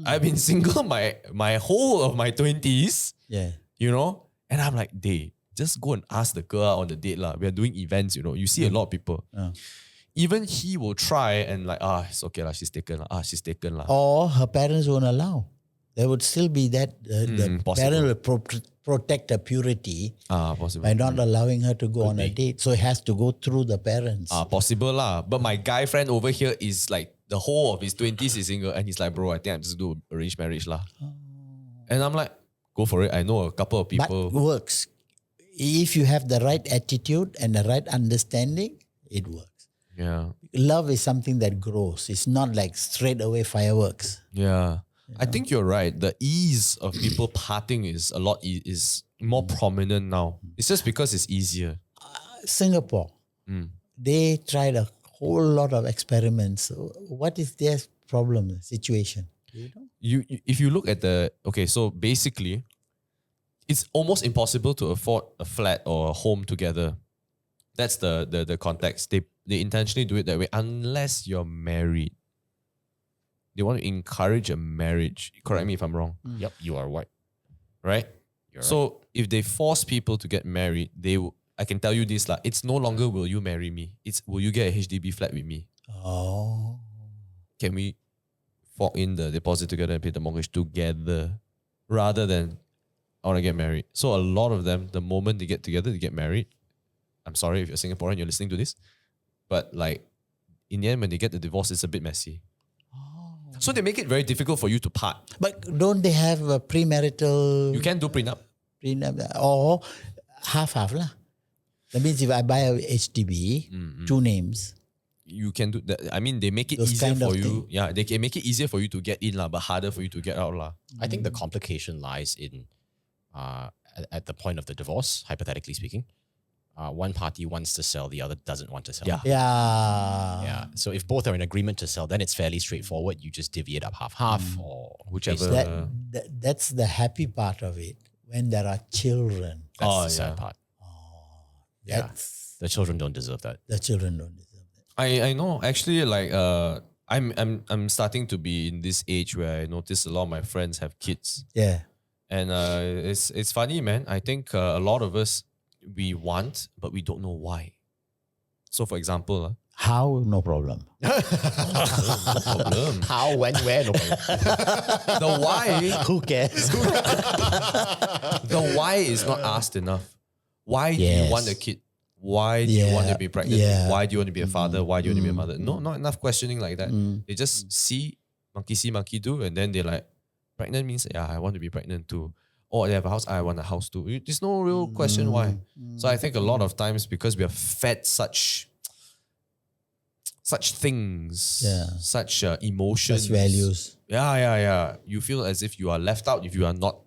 I've been single my whole of my 20s. Yeah. And I'm like, just go and ask the girl out on the date lah. We are doing events. You see a lot of people. Even he will try and like, it's okay lah. She's taken lah. She's taken lah. Or her parents won't allow. There would still be that the parent will protect her purity possible. by not allowing her to go on a date. So it has to go through the parents. Possible lah. But my guy friend over here is like the whole of his 20s is single and he's like, bro, I think I just do arranged marriage lah. And I'm like, go for it. I know a couple of people. But works. If you have the right attitude and the right understanding, it works. Yeah. Love is something that grows. It's not like straight away fireworks. Yeah. I think you're right. The ease of people parting is is more prominent now. It's just because it's easier. Singapore, they tried a whole lot of experiments. So what is their problem, situation? You know? If you look at so basically it's almost impossible to afford a flat or a home together. That's the context. They intentionally do it that way unless you're married. They want to encourage a marriage. Correct me if I'm wrong. Yep, you are white. Right? So if they force people to get married, I can tell you this, it's no longer will you marry me? It's will you get a HDB flat with me? Oh. Can we fork in the deposit together and pay the mortgage together rather than I want to get married? So a lot of them, the moment they get together, they get married. I'm sorry if you're Singaporean, you're listening to this. But in the end, when they get the divorce, it's a bit messy. So they make it very difficult for you to part. But don't they have a premarital? You can do prenup. Or half lah. That means if I buy a HDB, 2 names. You can do that. I mean, they make it Those easier kind of for you. thing. Yeah, they can make it easier for you to get in, but harder for you to get out. I think the complication lies in at the point of the divorce, hypothetically speaking. One party wants to sell, the other doesn't want to sell. Yeah. Yeah. So if both are in agreement to sell, then it's fairly straightforward. You just divvy it up half or Whichever. That's the happy part of it. When there are children, That's the sad part. Yeah. that's The children don't deserve that. the children don't deserve that. I know. Actually, I'm starting to be in this age where I notice a lot of my friends have kids, Yeah. and it's funny, man. I think a lot of us we want, but we don't know why. So, for example, How? No problem. no problem. How, when, where? No problem. The why, Who cares? the why is not asked enough. Why do you Yes. want a kid? Why do you want to be pregnant? Yeah. Why do you want to be a father? Why do you want to be a mother? No, not enough questioning like that. They just see, monkey do, and then they're like, pregnant means, yeah, I want to be pregnant too. Or they have a house, I want a house too. There's no real question why. So I think a lot of times because we are fed such things, such emotions, Such values. Yeah. You feel as if you are left out if you are not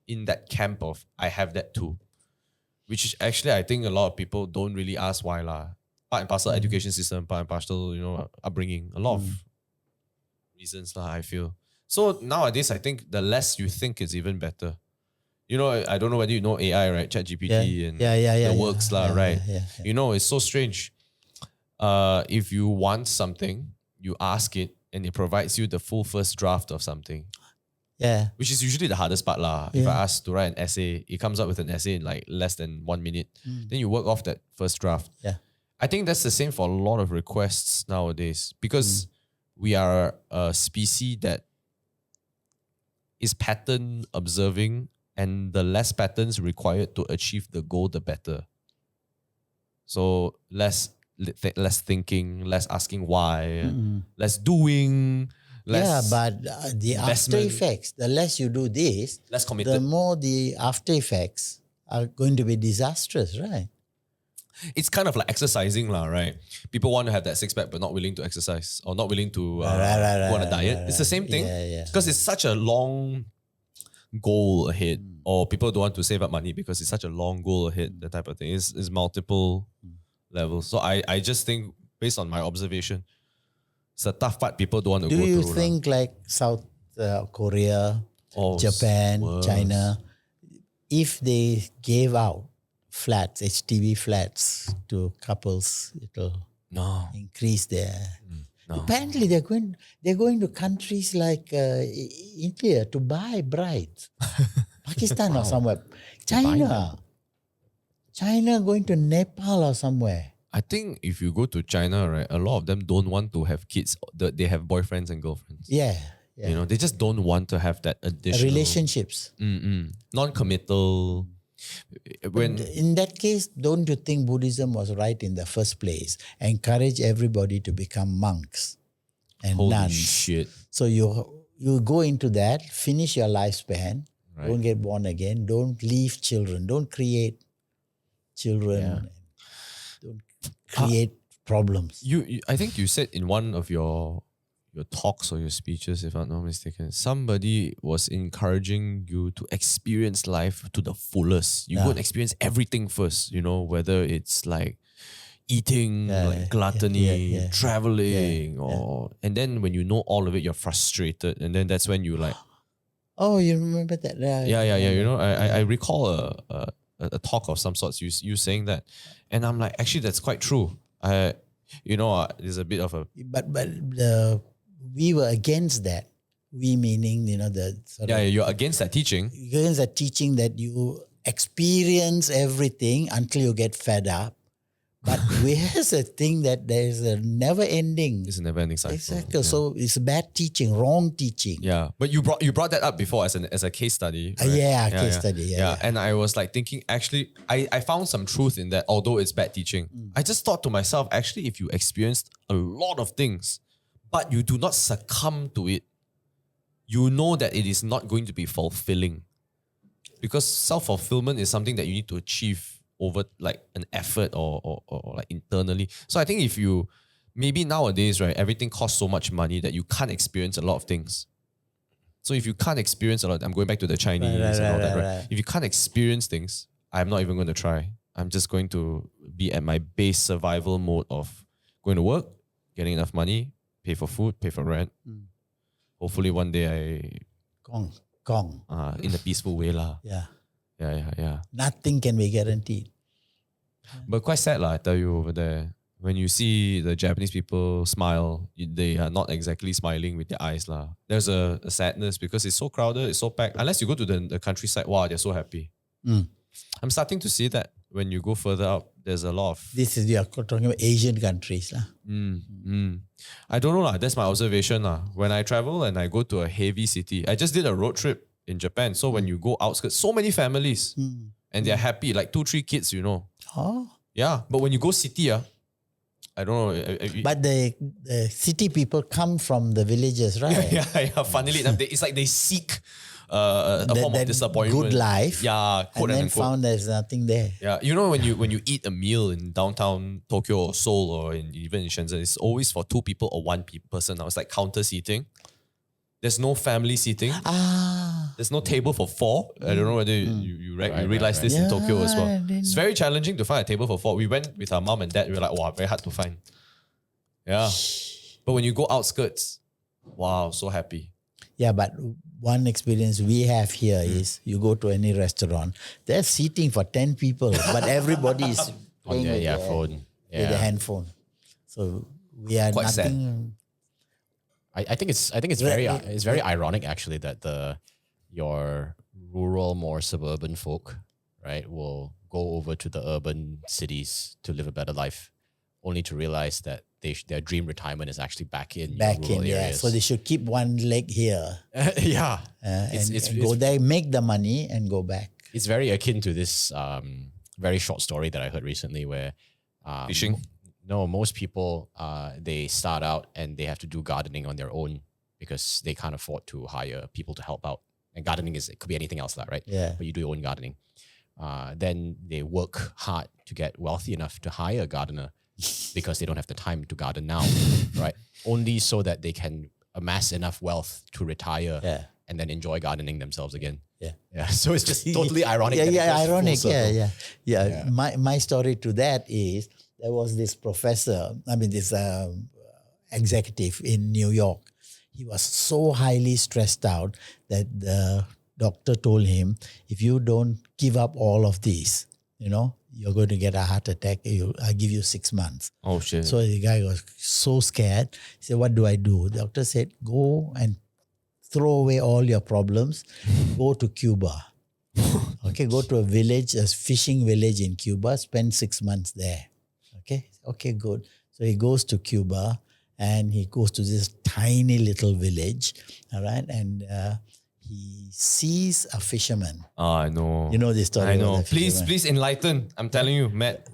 in that camp of I have that too. Which is actually, I think a lot of people don't really ask why lah. Part and parcel education system, part and parcel, upbringing. A lot of reasons lah, I feel. So nowadays, I think the less you think is even better. I don't know whether you know AI, right? ChatGPT and the works lah, right? Yeah. It's so strange. If you want something, you ask it and it provides you the full first draft of something. Yeah. Which is usually the hardest part lah. If I ask to write an essay, it comes up with an essay in less than 1 minute. Then you work off that first draft. Yeah. I think that's the same for a lot of requests nowadays because we are a species that is pattern observing, and the less patterns required to achieve the goal, the better. So less thinking, less asking why, less doing. But the after investment. effects, the less you do this, Less committed. the more the after effects are going to be disastrous, right? It's kind of like exercising, right? People want to have that six pack, but not willing to exercise or not willing to go on a diet. It's the same thing because it's such a long goal ahead, or people don't want to save up money because it's such a long goal ahead. That type of thing is multiple levels. So I just think, based on my observation, it's a tough part people don't want to Do go you through. think like South Korea, Japan, worse. China, if they gave out flats, HDB flats to couples, it'll No. increase their. No. Apparently, they're going to countries like India to buy brides, Pakistan or somewhere, China going to Nepal or somewhere. I think if you go to China, right, a lot of them don't want to have kids. They have boyfriends and girlfriends. Yeah. They just don't want to have that additional Relationships. Non-committal. When In that case, don't you think Buddhism was right in the first place? Encourage everybody to become monks and holy nuns. shit, So you go into that, finish your lifespan, Right. don't get born again, don't leave children, don't create children, don't create problems. I think you said in one of your talks or your speeches, if I'm not mistaken, somebody was encouraging you to experience life to the fullest. You go and experience everything first, whether it's like eating, like gluttony, traveling, and then when you know all of it, you're frustrated, and then that's when you like. Oh, you remember that? I recall a talk of some sorts. You saying that, and I'm like, actually, that's quite true. There's a bit of a. But we were against that. We meaning the sort of, you're against that teaching. Against that teaching that you experience everything until you get fed up. But here's a thing that there's a never ending. It's a never ending cycle. Exactly. Yeah. So it's bad teaching, wrong teaching. Yeah, but you brought that up before as a case study. Right? Case study. Yeah. And I was like thinking, actually, I found some truth in that. Although it's bad teaching, I just thought to myself, actually, if you experienced a lot of things, but you do not succumb to it, you know that it is not going to be fulfilling, because self-fulfillment is something that you need to achieve over like an effort or like internally. So I think if you, maybe nowadays, right, everything costs so much money that you can't experience a lot of things. So if you can't experience a lot, I'm going back to the Chinese and all that, right? If you can't experience things, I'm not even going to try. I'm just going to be at my base survival mode of going to work, getting enough money, pay for food, pay for rent. Hopefully one day Gong. in a peaceful way lah. Yeah. Yeah. Nothing can be guaranteed. But quite sad lah, I tell you, over there. When you see the Japanese people smile, they are not exactly smiling with their eyes lah. There's a sadness because it's so crowded, it's so packed. Unless you go to the countryside, wow, they're so happy. I'm starting to see that when you go further up, there's a lot of... You are talking about Asian countries lah. I don't know lah, that's my observation lah. When I travel and I go to a heavy city, I just did a road trip in Japan. So when you go outskirts, so many families and they're happy, like 2-3 kids, Oh. Yeah, but when you go city, I don't know. But the city people come from the villages, right? Yeah. Funnily enough, it's like they seek a form of disappointment. Good life. Yeah, and then found there's nothing there. Yeah, when you eat a meal in downtown Tokyo or Seoul or even in Shenzhen, it's always for 2 people or 1 person. Now it's like counter seating. There's no family seating. There's no table for 4. I don't know whether you realize this in Tokyo as well. It's very challenging to find a table for 4. We went with our mom and dad. We were like, wow, very hard to find. Yeah. But when you go outskirts, wow, so happy. Yeah, but one experience we have here is you go to any restaurant, there's seating for 10 people, but everybody is on their phone. With a handphone. So we are quite nothing... sad. I think it's very ironic actually that your rural, more suburban folk, right, will go over to the urban cities to live a better life, only to realize that their dream retirement is actually back in rural areas. Yeah. So they should keep one leg here. Yeah, and go there, make the money, and go back. It's very akin to this very short story that I heard recently where fishing. No, most people, they start out and they have to do gardening on their own because they can't afford to hire people to help out. And gardening it could be anything else, right? Yeah. But you do your own gardening. Then they work hard to get wealthy enough to hire a gardener because they don't have the time to garden now, right? Only so that they can amass enough wealth to retire and then enjoy gardening themselves again. Yeah. So it's just totally ironic. Ironic. Yeah. My story to that is, there was this professor, this executive in New York. He was so highly stressed out that the doctor told him, if you don't give up all of these, you're going to get a heart attack. I'll give you 6 months. Oh, shit. So the guy was so scared. He said, what do I do? The doctor said, go and throw away all your problems. Go to Cuba. Okay, go to a fishing village in Cuba. Spend 6 months there. Okay, good. So he goes to Cuba and he goes to this tiny little village, all right? And he sees a fisherman. I know. You know this story? I know. Please enlighten. I'm telling you, Matt.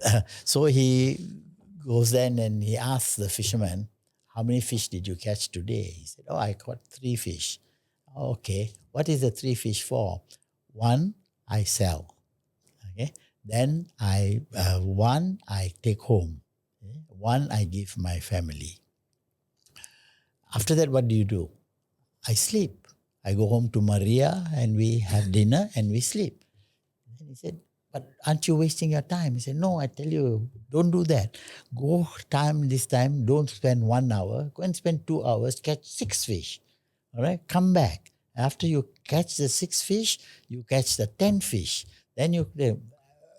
So he goes then and he asks the fisherman, how many fish did you catch today? He said, I caught 3 fish. Okay. What is the 3 fish for? 1, I sell. Okay. Then 1 I take home One, I give my family. After that, what do? I sleep. I go home to Maria and we have dinner and we sleep. And he said, but aren't you wasting your time? He said, no, I tell you, don't do that. Go this time, don't spend 1 hour. Go and spend 2 hours, catch 6 fish. All right, come back. After you catch the 6 fish, you catch the 10 fish. Then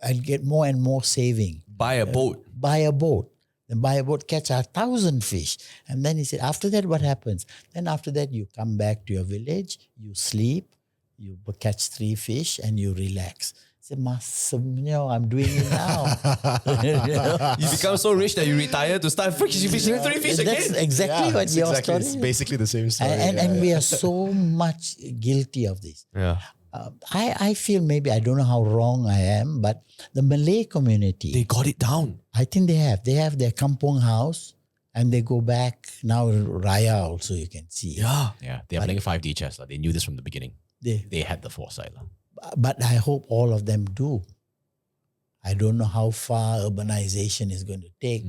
and get more and more saving. Buy a boat. Buy a boat. Then buy a boat, catch 1,000 fish. And then he said, after that, what happens? Then after that, you come back to your village, you sleep, you catch 3 fish, and you relax. I said, I'm doing it now. You become so rich that you retire to start fishing 3 fish That's again. exactly what your story It's is. basically the same story. And we are so much guilty of this. Yeah. I feel maybe, I don't know how wrong I am, but the Malay community, They got it down. I think they have their kampung house and they go back now Raya also you can see. Yeah. Yeah, they are playing 5D chess. They knew this from the beginning. They had the foresight. But I hope all of them do. I don't know how far urbanization is going to take.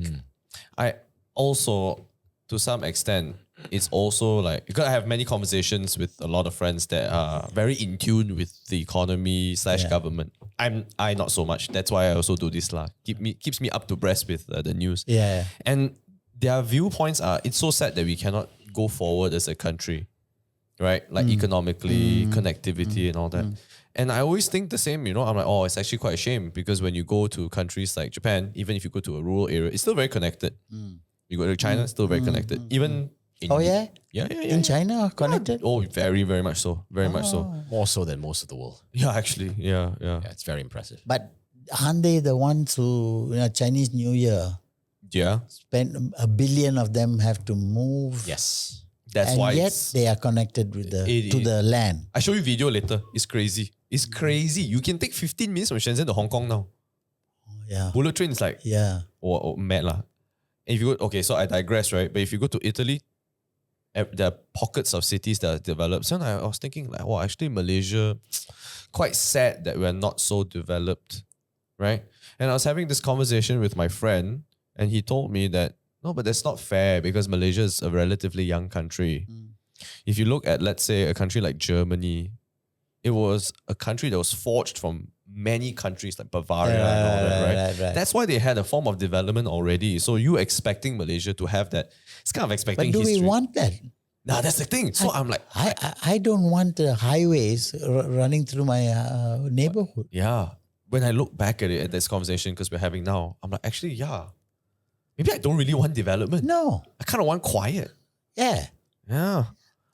I also, to some extent, it's also like, because I have many conversations with a lot of friends that are very in tune with the economy / government. I not so much. That's why I also do this lah. Keeps me up to breast with the news. Yeah. And their viewpoints are, it's so sad that we cannot go forward as a country, right? Like economically, connectivity and all that. And I always think the same, I'm like, it's actually quite a shame because when you go to countries like Japan, even if you go to a rural area, it's still very connected. You go to China, still very connected. Even in, Yeah? Yeah. In China, connected? Oh, very, very much so. Very much so. More so than most of the world. Yeah, actually. Yeah. Yeah, it's very impressive. But aren't they the ones who, Chinese New Year, Yeah. spend $1 billion of them have to move? Yes. That's and why yet they are connected with the land. I show you video later. It's crazy. It's crazy. You can take 15 minutes from Shenzhen to Hong Kong now. Yeah. Bullet train is like, or mad lah. And if you go, okay, so I digress, right? But if you go to Italy, there are pockets of cities that are developed. So I was thinking like, actually Malaysia, quite sad that we're not so developed, right? And I was having this conversation with my friend and he told me that, no, but that's not fair because Malaysia is a relatively young country. If you look at, let's say, a country like Germany, it was a country that was forged from many countries like Bavaria and all that, right? That's why they had a form of development already. So you expecting Malaysia to have that, it's kind of expecting But do history. we want that? Nah, that's the thing. So I'm like, I don't want highways running through my neighborhood. yeah. When I look back at it, at this conversation, because we're having now, I'm like, actually, yeah. Maybe I don't really want development. No. I kind of want quiet. Yeah. Yeah.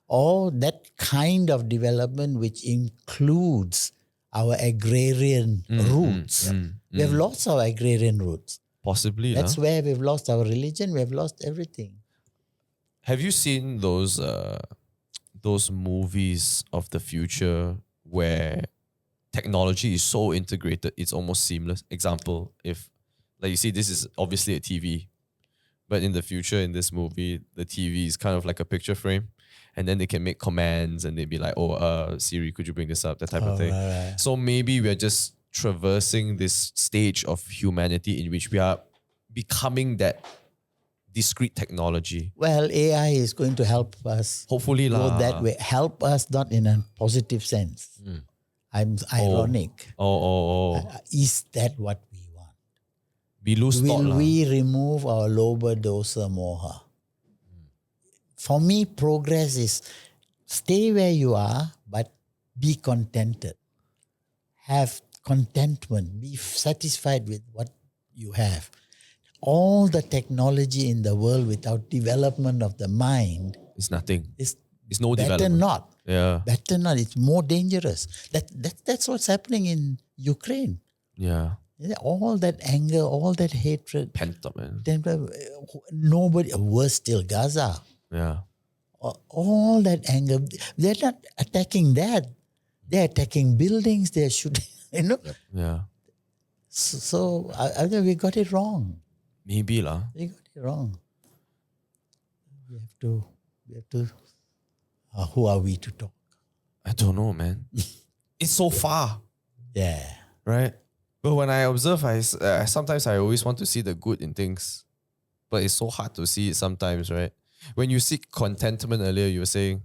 Or that kind of development which includes our agrarian roots. We have lost our agrarian roots. Possibly. That's where we've lost our religion. We've lost everything. Have you seen those movies of the future where technology is so integrated, it's almost seamless? Example, if like you see, this is obviously a TV, but in the future, in this movie, the TV is kind of like a picture frame. And then they can make commands and they'd be like, Siri, could you bring this up? That type of thing. Right. So maybe we're just traversing this stage of humanity in which we are becoming that discrete technology. Well, AI is going to help us Hopefully go that way. Help us not in a positive sense. I'm ironic. Is that what we want? We lose thought. Will we remove our lobha dosa moha? For me, progress is stay where you are, but be contented. Have contentment. Be satisfied with what you have. All the technology in the world without development of the mind It's nothing. is It's no better development. not. Yeah. Better not. It's more dangerous. That's what's happening in Ukraine. Yeah. All that anger, all that hatred. Pent up, man. Nobody, worse still, Gaza. Yeah. All that anger. They're not attacking that. They're attacking buildings. They're shooting, Yeah. So I think we got it wrong. Maybe lah. We got it wrong. We have to, who are we to talk? I don't know, man. It's so far, Yeah. right? But when I observe, sometimes I always want to see the good in things. but it's so hard to see it sometimes, right? When you seek contentment earlier, you were saying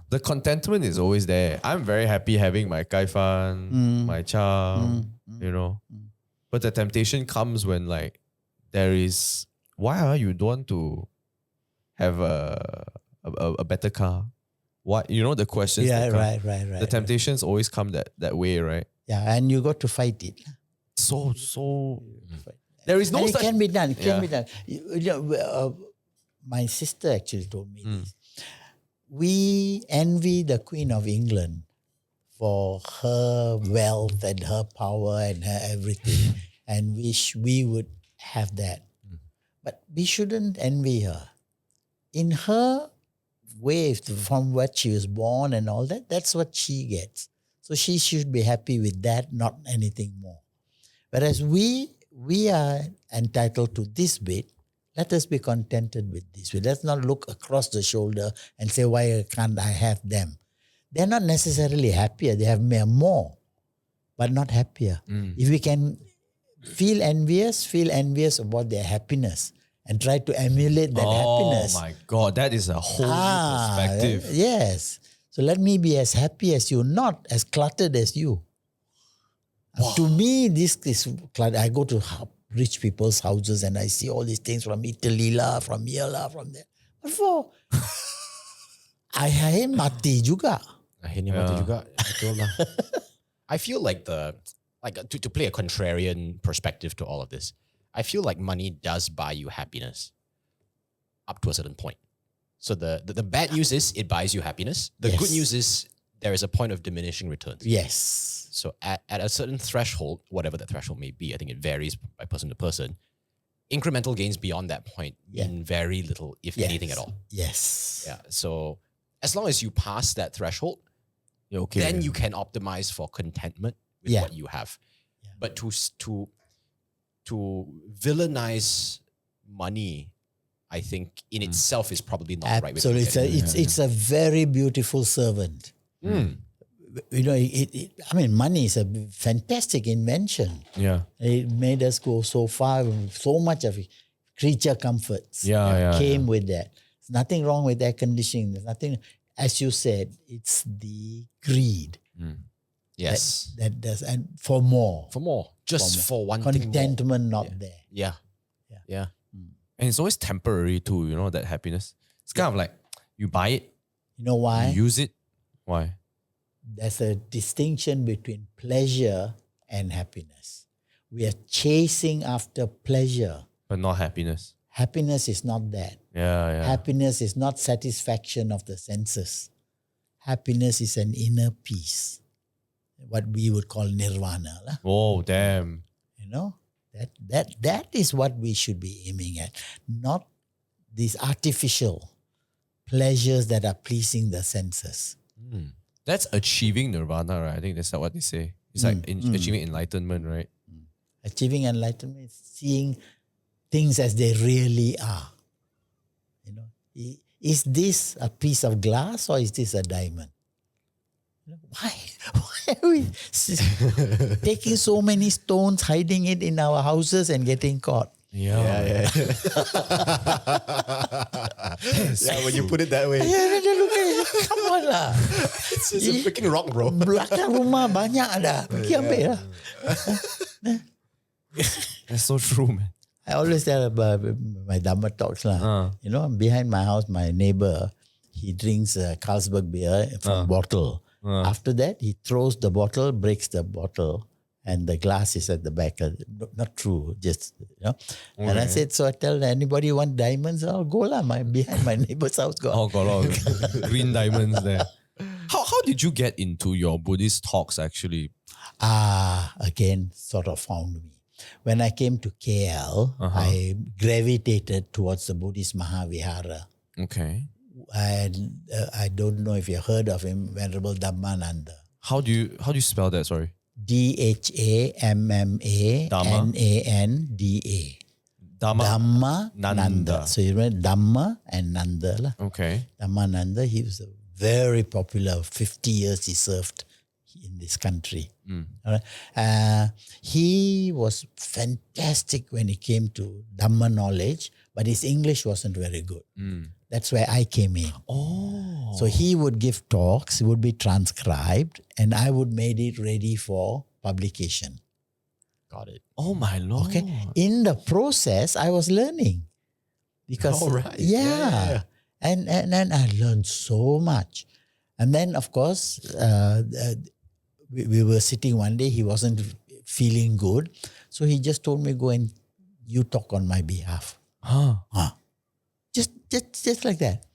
the contentment is always there. I'm very happy having my kaifan, my chow, you know. But the temptation comes when like there is, why are you don't want to have a better car? What, you know, the questions Yeah, that come. right. The temptations always come that way, right? Yeah, and you got to fight it. So there is no And it such. can be done. It can Yeah. be done. My sister actually told me this. We envy the Queen of England for her wealth and her power and her everything, and wish we would have that. But we shouldn't envy her. In her way, from what she was born and all that, that's what she gets. So she should be happy with that, not anything more. Whereas we are entitled to this bit. Let us be contented with this. Let's not look across the shoulder and say, why can't I have them? They're not necessarily happier. They have more, but not happier. If we can feel envious about their happiness and try to emulate that happiness. Oh my God, that is a whole new perspective. Yes. So let me be as happy as you, not as cluttered as you. To me, this is cluttered. I go to rich people's houses and I see all these things from Italy lah, from here lah, from there. What for? I mati juga. Akhirnya mati juga. Betul lah. I feel like to play a contrarian perspective to all of this, I feel like money does buy you happiness up to a certain point. So the bad news is it buys you happiness. The good news is there is a point of diminishing returns. Yes. So at a certain threshold, whatever that threshold may be, I think it varies by person to person. Incremental gains beyond that point mean very little, if anything at all. Yes. Yeah. So as long as you pass that threshold, then you can optimize for contentment with what you have. Yeah. But to villainize money, I think in itself is probably not the right way to look at it. It's a very beautiful servant. You know, money is a fantastic invention. Yeah. It made us go so far. So much of it, creature comforts came with that. There's nothing wrong with air conditioning. There's nothing, as you said, it's the greed. Yes. That does, and for more. Just for one thing more. Contentment not there. Yeah. And it's always temporary too, you know, that happiness. It's kind of like you buy it. You know why? You use it. Why? There's a distinction between pleasure and happiness. We are chasing after pleasure. But not happiness. Happiness is not that. Yeah. Happiness is not satisfaction of the senses. Happiness is an inner peace. What we would call nirvana. Oh, damn. You know? That is what we should be aiming at. Not these artificial pleasures that are pleasing the senses. That's achieving nirvana, right? I think that's what they say. It's like achieving enlightenment, right? Achieving enlightenment is seeing things as they really are. You know, is this a piece of glass or is this a diamond? Why are we taking so many stones, hiding it in our houses and getting caught? Yeah. When you put it that way. Look at it. Come on lah. It's a freaking rock, bro. Belakang rumah banyak ada. Pergi ambil lah. That's so true, man. I always tell about my Dharma talks lah. You know, behind my house, my neighbor, he drinks Carlsberg beer from bottle. After that, he throws the bottle, breaks the bottle, and the glass is at the back. Not true, just, you know. Okay. And I said, so I tell anybody want diamonds, I'll go lah. Behind my neighbor's house got. Oh, got a lot of green diamonds there. How did you get into your Buddhist talks actually? Again, sort of found me. When I came to KL, I gravitated towards the Buddhist Mahavihara. Okay. And I don't know if you heard of him, Venerable Dhamma Nanda. How do you spell that? Sorry. Dhamma Nanda. Dhamma Nanda. So you read Dhamma and Nanda lah. Okay. Dhamma Nanda, he was a very popular. 50 years he served in this country. Mm. All right. He was fantastic when it came to Dhamma knowledge, but his English wasn't very good. Mm. That's where I came in. Oh. So he would give talks, it would be transcribed, and I would make it ready for publication. Got it. Oh my Lord. Okay. In the process, I was learning. Because Oh, right. yeah. And I learned so much. And then of course, we were sitting one day, he wasn't feeling good. So he just told me, go and you talk on my behalf. Huh. Just like that.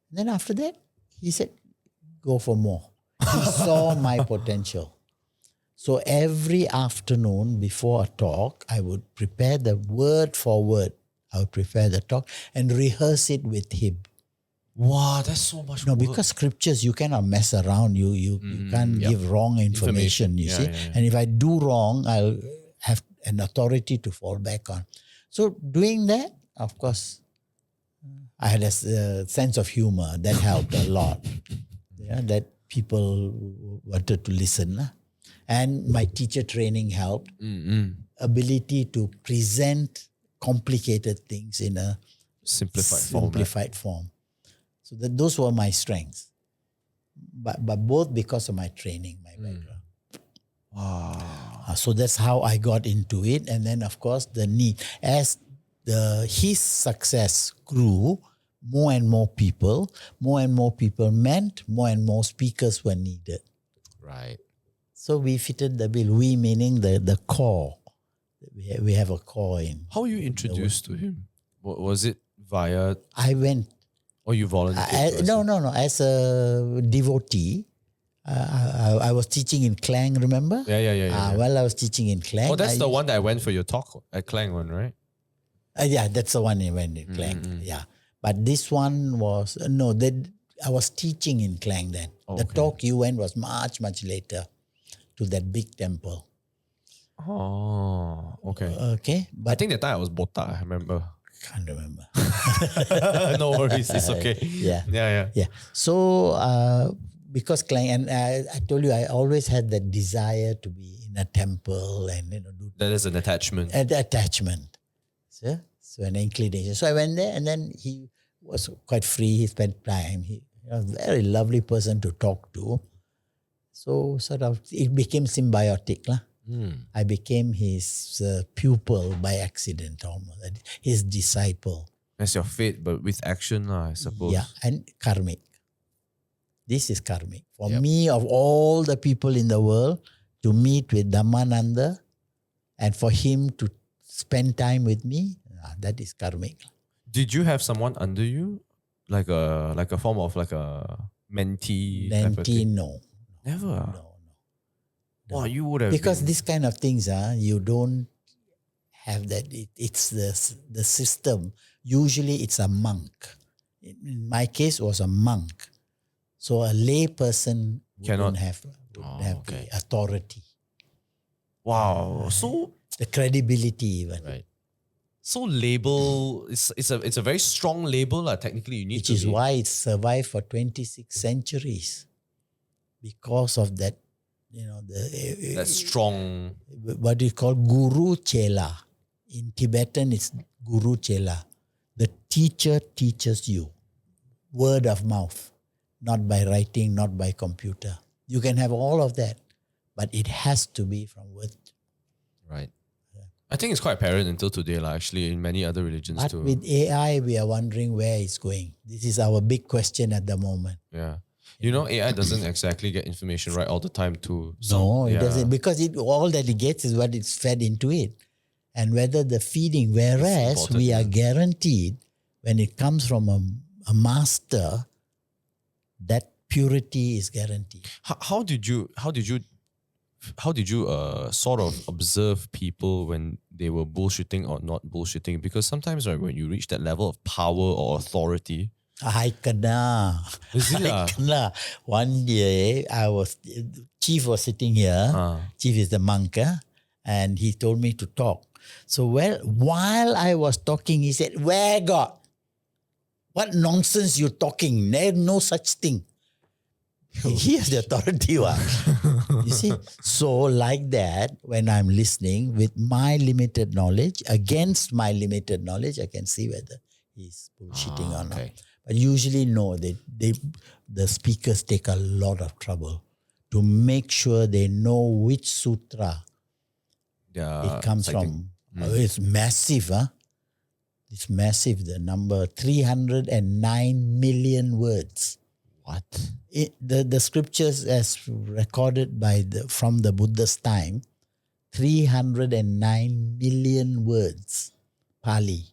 And then after that, he said, go for more. He saw my potential. So every afternoon before a talk, I would prepare the word for word. I would prepare the talk and rehearse it with him. Wow, that's so much No, work. because scriptures, you cannot mess around. You can't give wrong information, you see. Yeah. And if I do wrong, I'll have an authority to fall back on. So doing that, of course, I had a sense of humor that helped a lot. Yeah, that people wanted to listen. And my teacher training helped. Ability to present complicated things in a simplified form. So those were my strengths. But both because of my training, my background. Wow. So that's how I got into it. And then of course the need. As his success grew, more and more people meant more and more speakers were needed. Right. So we fitted the bill. We meaning the core. We have a core in. How were you introduced to him? Was it via... I went. Or you volunteered? No. As a devotee, I was teaching in Klang, remember? Yeah. Well, I was teaching in Klang. Oh, that's the one that I went for your talk at Klang one, right? Yeah, that's the one I went in Klang. Yeah. But this one was... I was teaching in Klang then. The talk you went was much, much later to that big temple. Oh, okay. Okay. But I think that time I was botak, I remember. Can't remember. No worries, it's okay. Yeah. So, because Klang, and I told you, I always had that desire to be in a temple and do That is an attachment. attachment. So an inclination. So I went there, and then he was quite free. He spent time. He was a very lovely person to talk to. So sort of it became symbiotic, lah. I became his pupil by accident almost, his disciple. As your fate, but with action, I suppose. Yeah, and karmic. This is karmic. For me, of all the people in the world, to meet with Dhammananda and for him to spend time with me, that is karmic. Did you have someone under you? Like a form of like a mentee? Mentee, no. Never? No. Wow, you would have because been... these kind of things, you don't have that. It's the system. Usually it's a monk. In my case, it was a monk. So a lay person wouldn't have the authority. Wow. So the credibility even. Right. So label, it's a very strong label. Technically, you need Which to is be... why it survived for 26 centuries. Because of that, that strong... What you call Guru Chela. In Tibetan, it's Guru Chela. The teacher teaches you. Word of mouth. Not by writing, not by computer. You can have all of that. But it has to be from word. Right. I think it's quite apparent until today, actually, in many other religions But too. with AI, we are wondering where it's going. This is our big question at the moment. Yeah. AI doesn't exactly get information right all the time too. No, it doesn't. Because all that it gets is what it's fed into it. And whether the feeding, whereas we are guaranteed when it comes from a master, that purity is guaranteed. How did you sort of observe people when they were bullshitting or not bullshitting? Because sometimes, right, when you reach that level of power or authority, I kena. Is it I kena. One day, Chief was sitting here. Chief is the monk, and he told me to talk. So while I was talking, he said, "Where God? What nonsense you talking? There's no such thing." He has the authority. You see? So like that, when I'm listening with my limited knowledge, against my limited knowledge, I can see whether he's bullshitting or not. Okay. But usually no, the speakers take a lot of trouble to make sure they know which sutra it comes citing. from. It's massive, huh? It's massive, the number 309 million words. What? The scriptures as recorded from the Buddha's time, 309 million words, Pali.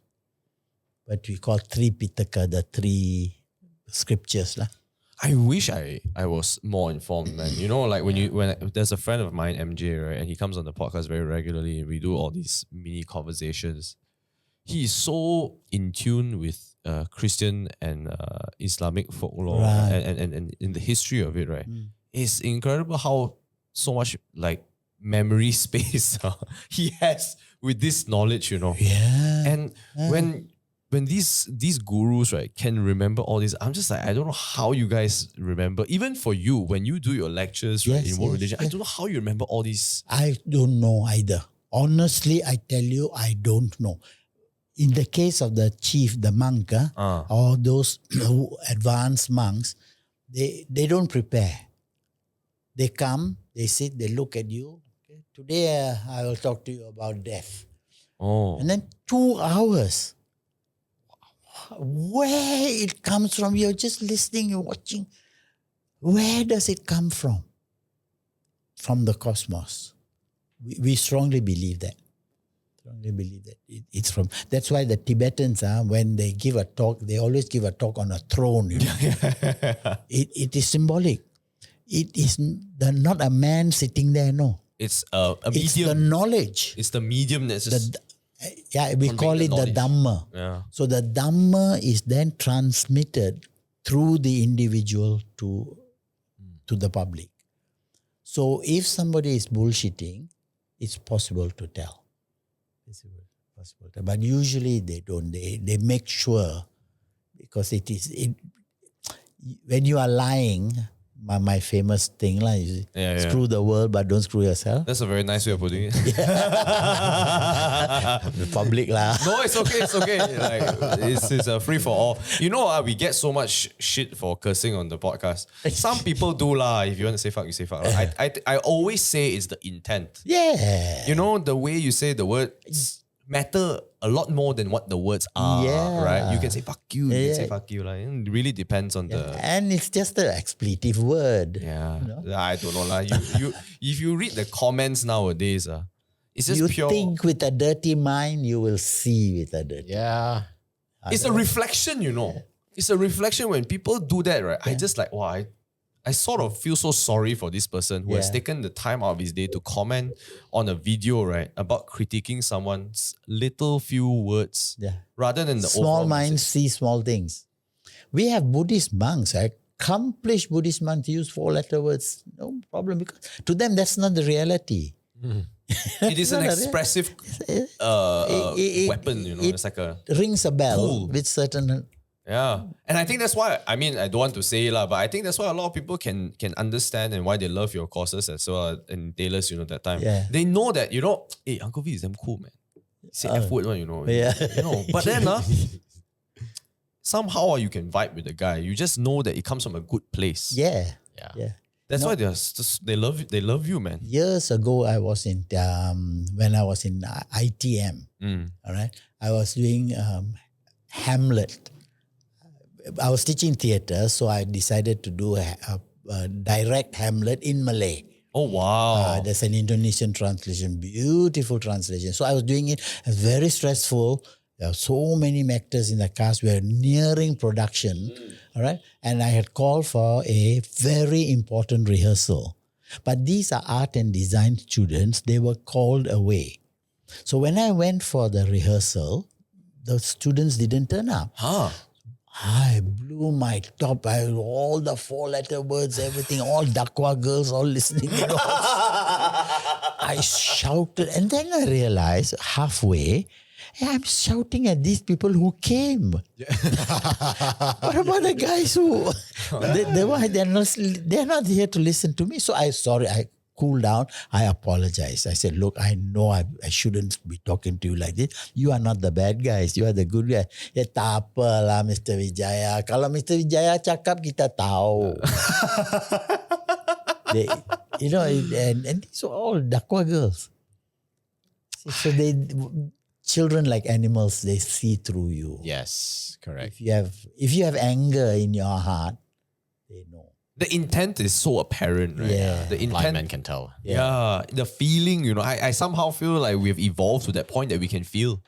But we call Tripitaka, the three scriptures. I wish I was more informed, man. You know, like when there's a friend of mine, MJ, right, and he comes on the podcast very regularly, and we do all these mini conversations. He is so in tune with Christian and Islamic folklore and in the history of it, right? It's incredible how so much like memory space he has with this knowledge, you know. Yeah. And when these gurus, right, can remember all this, I'm just like, I don't know how you guys remember. Even for you, when you do your lectures, right, in world religion, I don't know how you remember all these. I don't know either. Honestly, I tell you, I don't know. In the case of the chief, the monk, or those advanced monks, they don't prepare. They come, they sit, they look at you. Okay, today I will talk to you about death. Oh. And then 2 hours. Where it comes from, you're just listening, you're watching. Where does it come from? From the cosmos. We strongly believe that. It's from. That's why the Tibetans, when they give a talk, they always give a talk on a throne. You know? It is symbolic. It is not a man sitting there. No, it's a medium. It's the knowledge. It's the medium that's just. We call it the Dharmma. Yeah. So the Dharmma is then transmitted through the individual to the public. So if somebody is bullshitting, it's possible to tell. Possible. But usually they don't. They make sure, because when you are lying, my famous thing, screw the world but don't screw yourself. That's a very nice way of putting it. The public lah. No, it's okay. Like it's a free for all. You know, we get so much shit for cursing on the podcast. Some people do lah. If you want to say fuck, you say fuck. I always say it's the intent. Yeah. You know, the way you say the words matter a lot more than what the words are. Yeah. Right? You can say fuck you. You can say fuck you. Like, it really depends on the. And it's just an expletive word. Yeah. You know? I don't know lah. You if you read the comments nowadays, it's just you pure. think with a dirty mind, you will see with a dirty. Yeah. It's a reflection, you know. It's a reflection when people do that, right? I just like, wow, I sort of feel so sorry for this person who has taken the time out of his day to comment on a video, right, about critiquing someone's little few words rather than the small overall minds message. see small things. We have Buddhist monks, accomplished Buddhist monks use 4-letter words, no problem, because to them that's not the reality. It is an expressive weapon, you know. It's like a rings a bell with certain. Yeah. And I think that's why, I mean, I don't want to say it, but I think that's why a lot of people can understand and why they love your courses as well. And Taylor's, you know, that time. Yeah. They know that, you know, hey, Uncle V is damn cool, man. Say F word, you know. Yeah. You know. But then, somehow you can vibe with the guy. You just know that it comes from a good place. Yeah. That's why they love you, man. Years ago, I was in when I was in ITM. All right, I was doing Hamlet. I was teaching theatre, so I decided to do a direct Hamlet in Malay. Oh, wow. There's an Indonesian translation, beautiful translation. So I was doing it. It was very stressful. There are so many actors in the cast. We were nearing production, all right? And I had called for a very important rehearsal. But these are art and design students. They were called away. So when I went for the rehearsal, the students didn't turn up. I blew my top. All the 4-letter words, everything, all Dakwa girls all listening. You know. I shouted. And then I realized halfway, Hey, I'm shouting at these people who came. What about the guys who they're not here to listen to me? So I cooled down. I apologized. I said, look, I know I shouldn't be talking to you like this. You are not the bad guys. You are the good guys. Ya tak apalah Mr. Vijaya. Kalau Mr. Vijaya cakap, kita tahu. They, and these are all Dakwa girls. So children like animals, they see through you. Yes, correct. If you have anger in your heart, they know. The intent is so apparent, right? Yeah. The Blind intent, men can tell. yeah. The feeling, I somehow feel like we've evolved to that point that we can feel.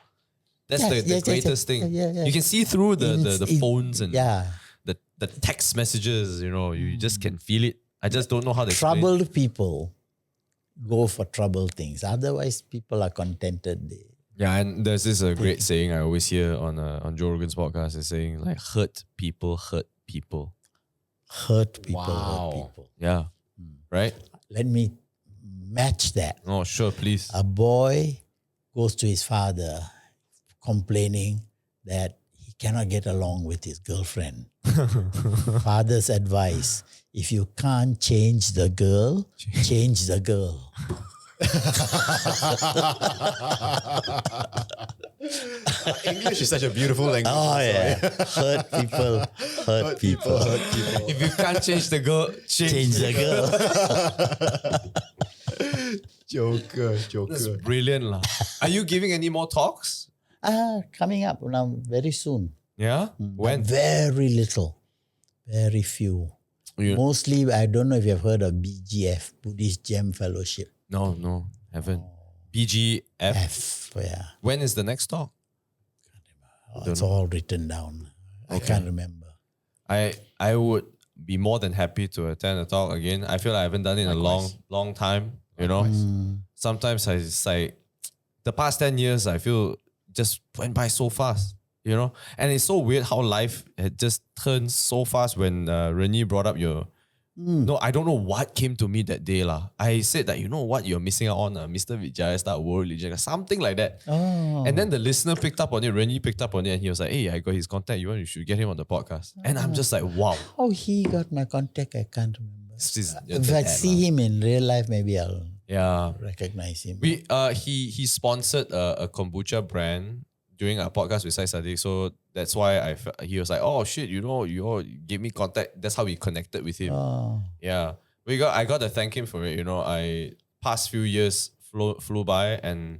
That's the greatest thing. Yeah. You can see through the phones and the text messages, you just can feel it. I just don't know how to explain. Troubled people go for troubled things. Otherwise, people are contented. Yeah, and there's this great saying I always hear on Joe Rogan's podcast. It's saying like, hurt people hurt people. Hurt people, Wow. hurt people. Yeah, right? Let me match that. Oh, sure, please. A boy goes to his father complaining that he cannot get along with his girlfriend. Father's advice, if you can't change the girl, change the girl. English is such a beautiful language. Oh yeah. Hurt people, hurt people. If you can't change the girl, Change the girl. Joker. That's brilliant, lah. Are you giving any more talks? Coming up now very soon. Yeah? When? Very little. Very few. Mostly, I don't know if you've heard of BGF, Buddhist Gem Fellowship. No, haven't. BGF? F, yeah. When is the next talk? It's all written down. I can't remember. I would be more than happy to attend a talk again. I feel like I haven't done it in a long time, Sometimes it's like the past 10 years, I feel just went by so fast, And it's so weird how life had just turned so fast when Renee brought up your... No, I don't know what came to me that day. I said that, you know what, you're missing out on Mr. Vijaya Start World Religion, something like that. Oh. And then the listener picked up on it, Renee picked up on it, and he was like, hey, I got his contact, you should get him on the podcast. And I'm just like, wow. How he got my contact, I can't remember. If the I dad, see him in real life, maybe I'll recognize him. He sponsored a kombucha brand during our podcast with Sai Sadiq, so that's why he was like, oh shit, you all gave me contact. That's how we connected with him. Oh. Yeah, I got to thank him for it. I past few years flew by, and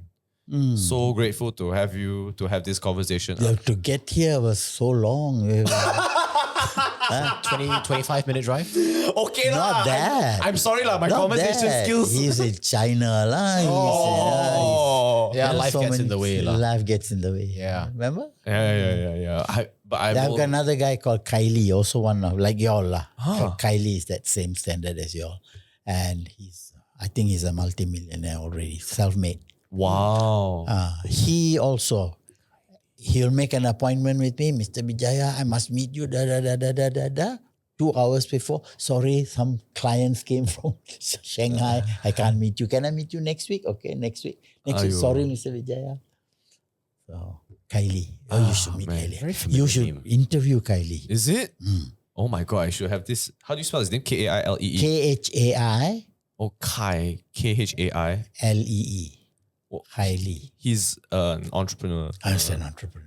so grateful to have this conversation. To get here was so long. 25-minute drive. Okay, Not that. I'm sorry, my Not conversation that. skills. He's in China. Yeah, life gets in the way. Life gets in the way. Yeah. Remember? Yeah. I've I've got another guy called Kylie, also one of, like y'all. Kylie is that same standard as y'all. And I think he's a multimillionaire already, self-made. Wow. He'll make an appointment with me, Mr. Vijaya, I must meet you, 2 hours before. Sorry, some clients came from Shanghai. I can't meet you. Can I meet you next week? Okay, next week. Sorry, Mr. Vijaya. So, Kylie. You should meet man. Kylie. Very familiar You should name. interview Kylie. Is it? Oh my God, I should have this. How do you spell his name? K-A-I-L-E-E. Khai Oh, Kai. K-H-A-I. L-E-E. Oh. Kylie. He's an entrepreneur. He's an entrepreneur.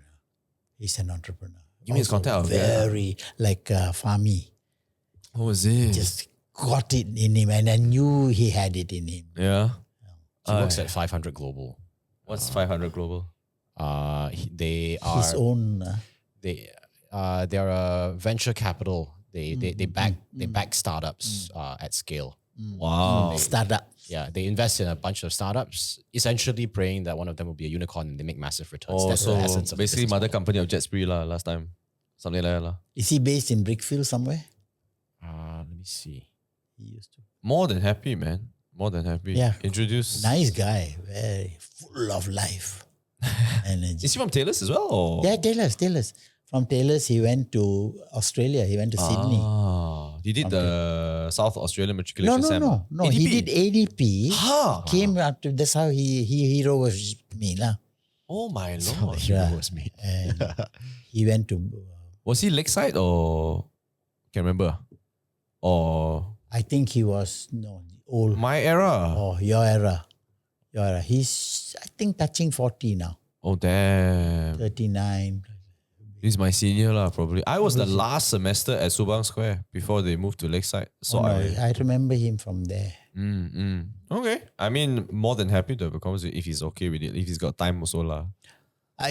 He's an entrepreneur. Give me his Also contact. Very like Fahmi. What was it? Just got it in him, and I knew he had it in him. Yeah. He works at 500 Global. What's 500 Global? They are His own. they're a venture capital. They back startups at scale. Wow. Startup. Yeah, they invest in a bunch of startups, essentially praying that one of them will be a unicorn and they make massive returns. Oh, That's so the essence of the basically business mother model. company of Jet Spree last time. Something like that. Is he based in Brickfield somewhere? Let me see. He used to. More than happy, man. More than happy. Yeah. Introduce. Nice guy. Very full of life. Energy. Is he from Taylor's as well? Or? Yeah, Taylor's. From Taylor's, he went to Australia. He went to Sydney. He did the South Australian matriculation No. ADP. He did ADP. Huh. Came after. That's how he hero was me lah. Oh my So lord. the hero was me. And he went to, Was he Lakeside or can't remember? Or I think he was, no, old. my era? Oh, your era. Your era. He's, I think, touching 40 now. Oh damn. 39. He's my senior lah, probably. I was the last semester at Subang Square before they moved to Lakeside. So Oh, no, I remember him from there. Okay. I mean, more than happy to have a conversation if he's okay with it. If he's got time also lah.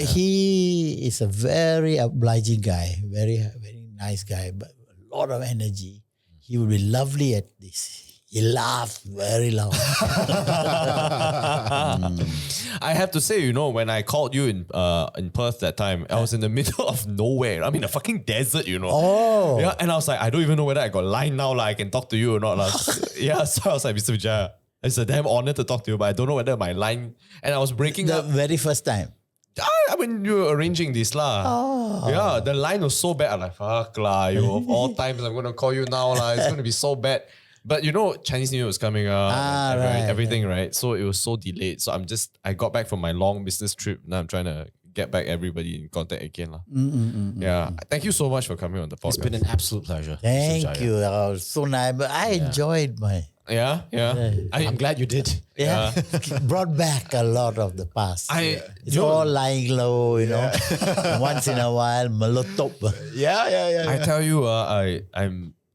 He is a very obliging guy, very, very nice guy, but a lot of energy. He would be lovely at this. He laughed very loud. I have to say, when I called you in Perth that time, I was in the middle of nowhere. I'm in a fucking desert, Oh. Yeah, and I was like, I don't even know whether I got line now, like I can talk to you or not. Yeah, so I was like, Mr. Vijaya, it's a damn honor to talk to you, but I don't know whether my line, and I was breaking The up. very first time. I mean, you were arranging this lah. Oh. Yeah, the line was so bad. I'm like, fuck lah, of all times, I'm going to call you now lah. It's going to be so bad. But Chinese New Year was coming up, and right, everything, right? So it was so delayed. So I got back from my long business trip. Now I'm trying to get back everybody in contact again lah. Yeah, thank you so much for coming on the podcast. It's been an absolute pleasure. Mr. Thank Vijaya. you. That was so nice. But I enjoyed my... Yeah. I'm glad you did. Yeah. Brought back a lot of the past. It's all lying low, Once in a while, melotop. Yeah. I tell you,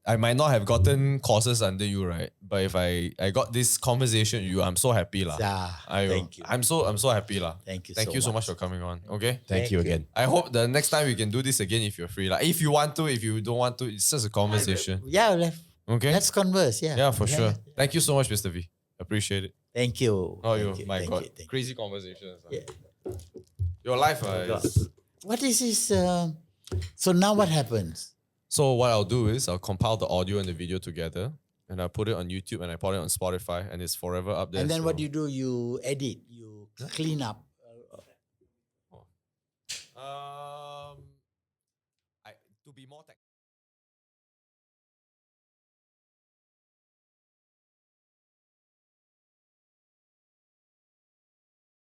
I might not have gotten courses under you, right? But if I got this conversation with you, I'm so happy lah. Thank you. I'm so happy lah. Thank you Thank so you so much. much for coming on. Okay. Thank you again. I hope the next time we can do this again if you're free. Like if you want to, if you don't want to, it's just a conversation. Yeah, Okay. let's converse. Yeah. Yeah, for sure. Thank you so much, Mr. V. Appreciate it. Thank you. Oh, Thank you. my Thank God. you. Thank you. Crazy conversations. Yeah. Your life is... What is this? So now what happens? So what I'll do is I'll compile the audio and the video together and I put it on YouTube and I put it on Spotify and it's forever up there. And then so- what do? You edit, you clean up. To be more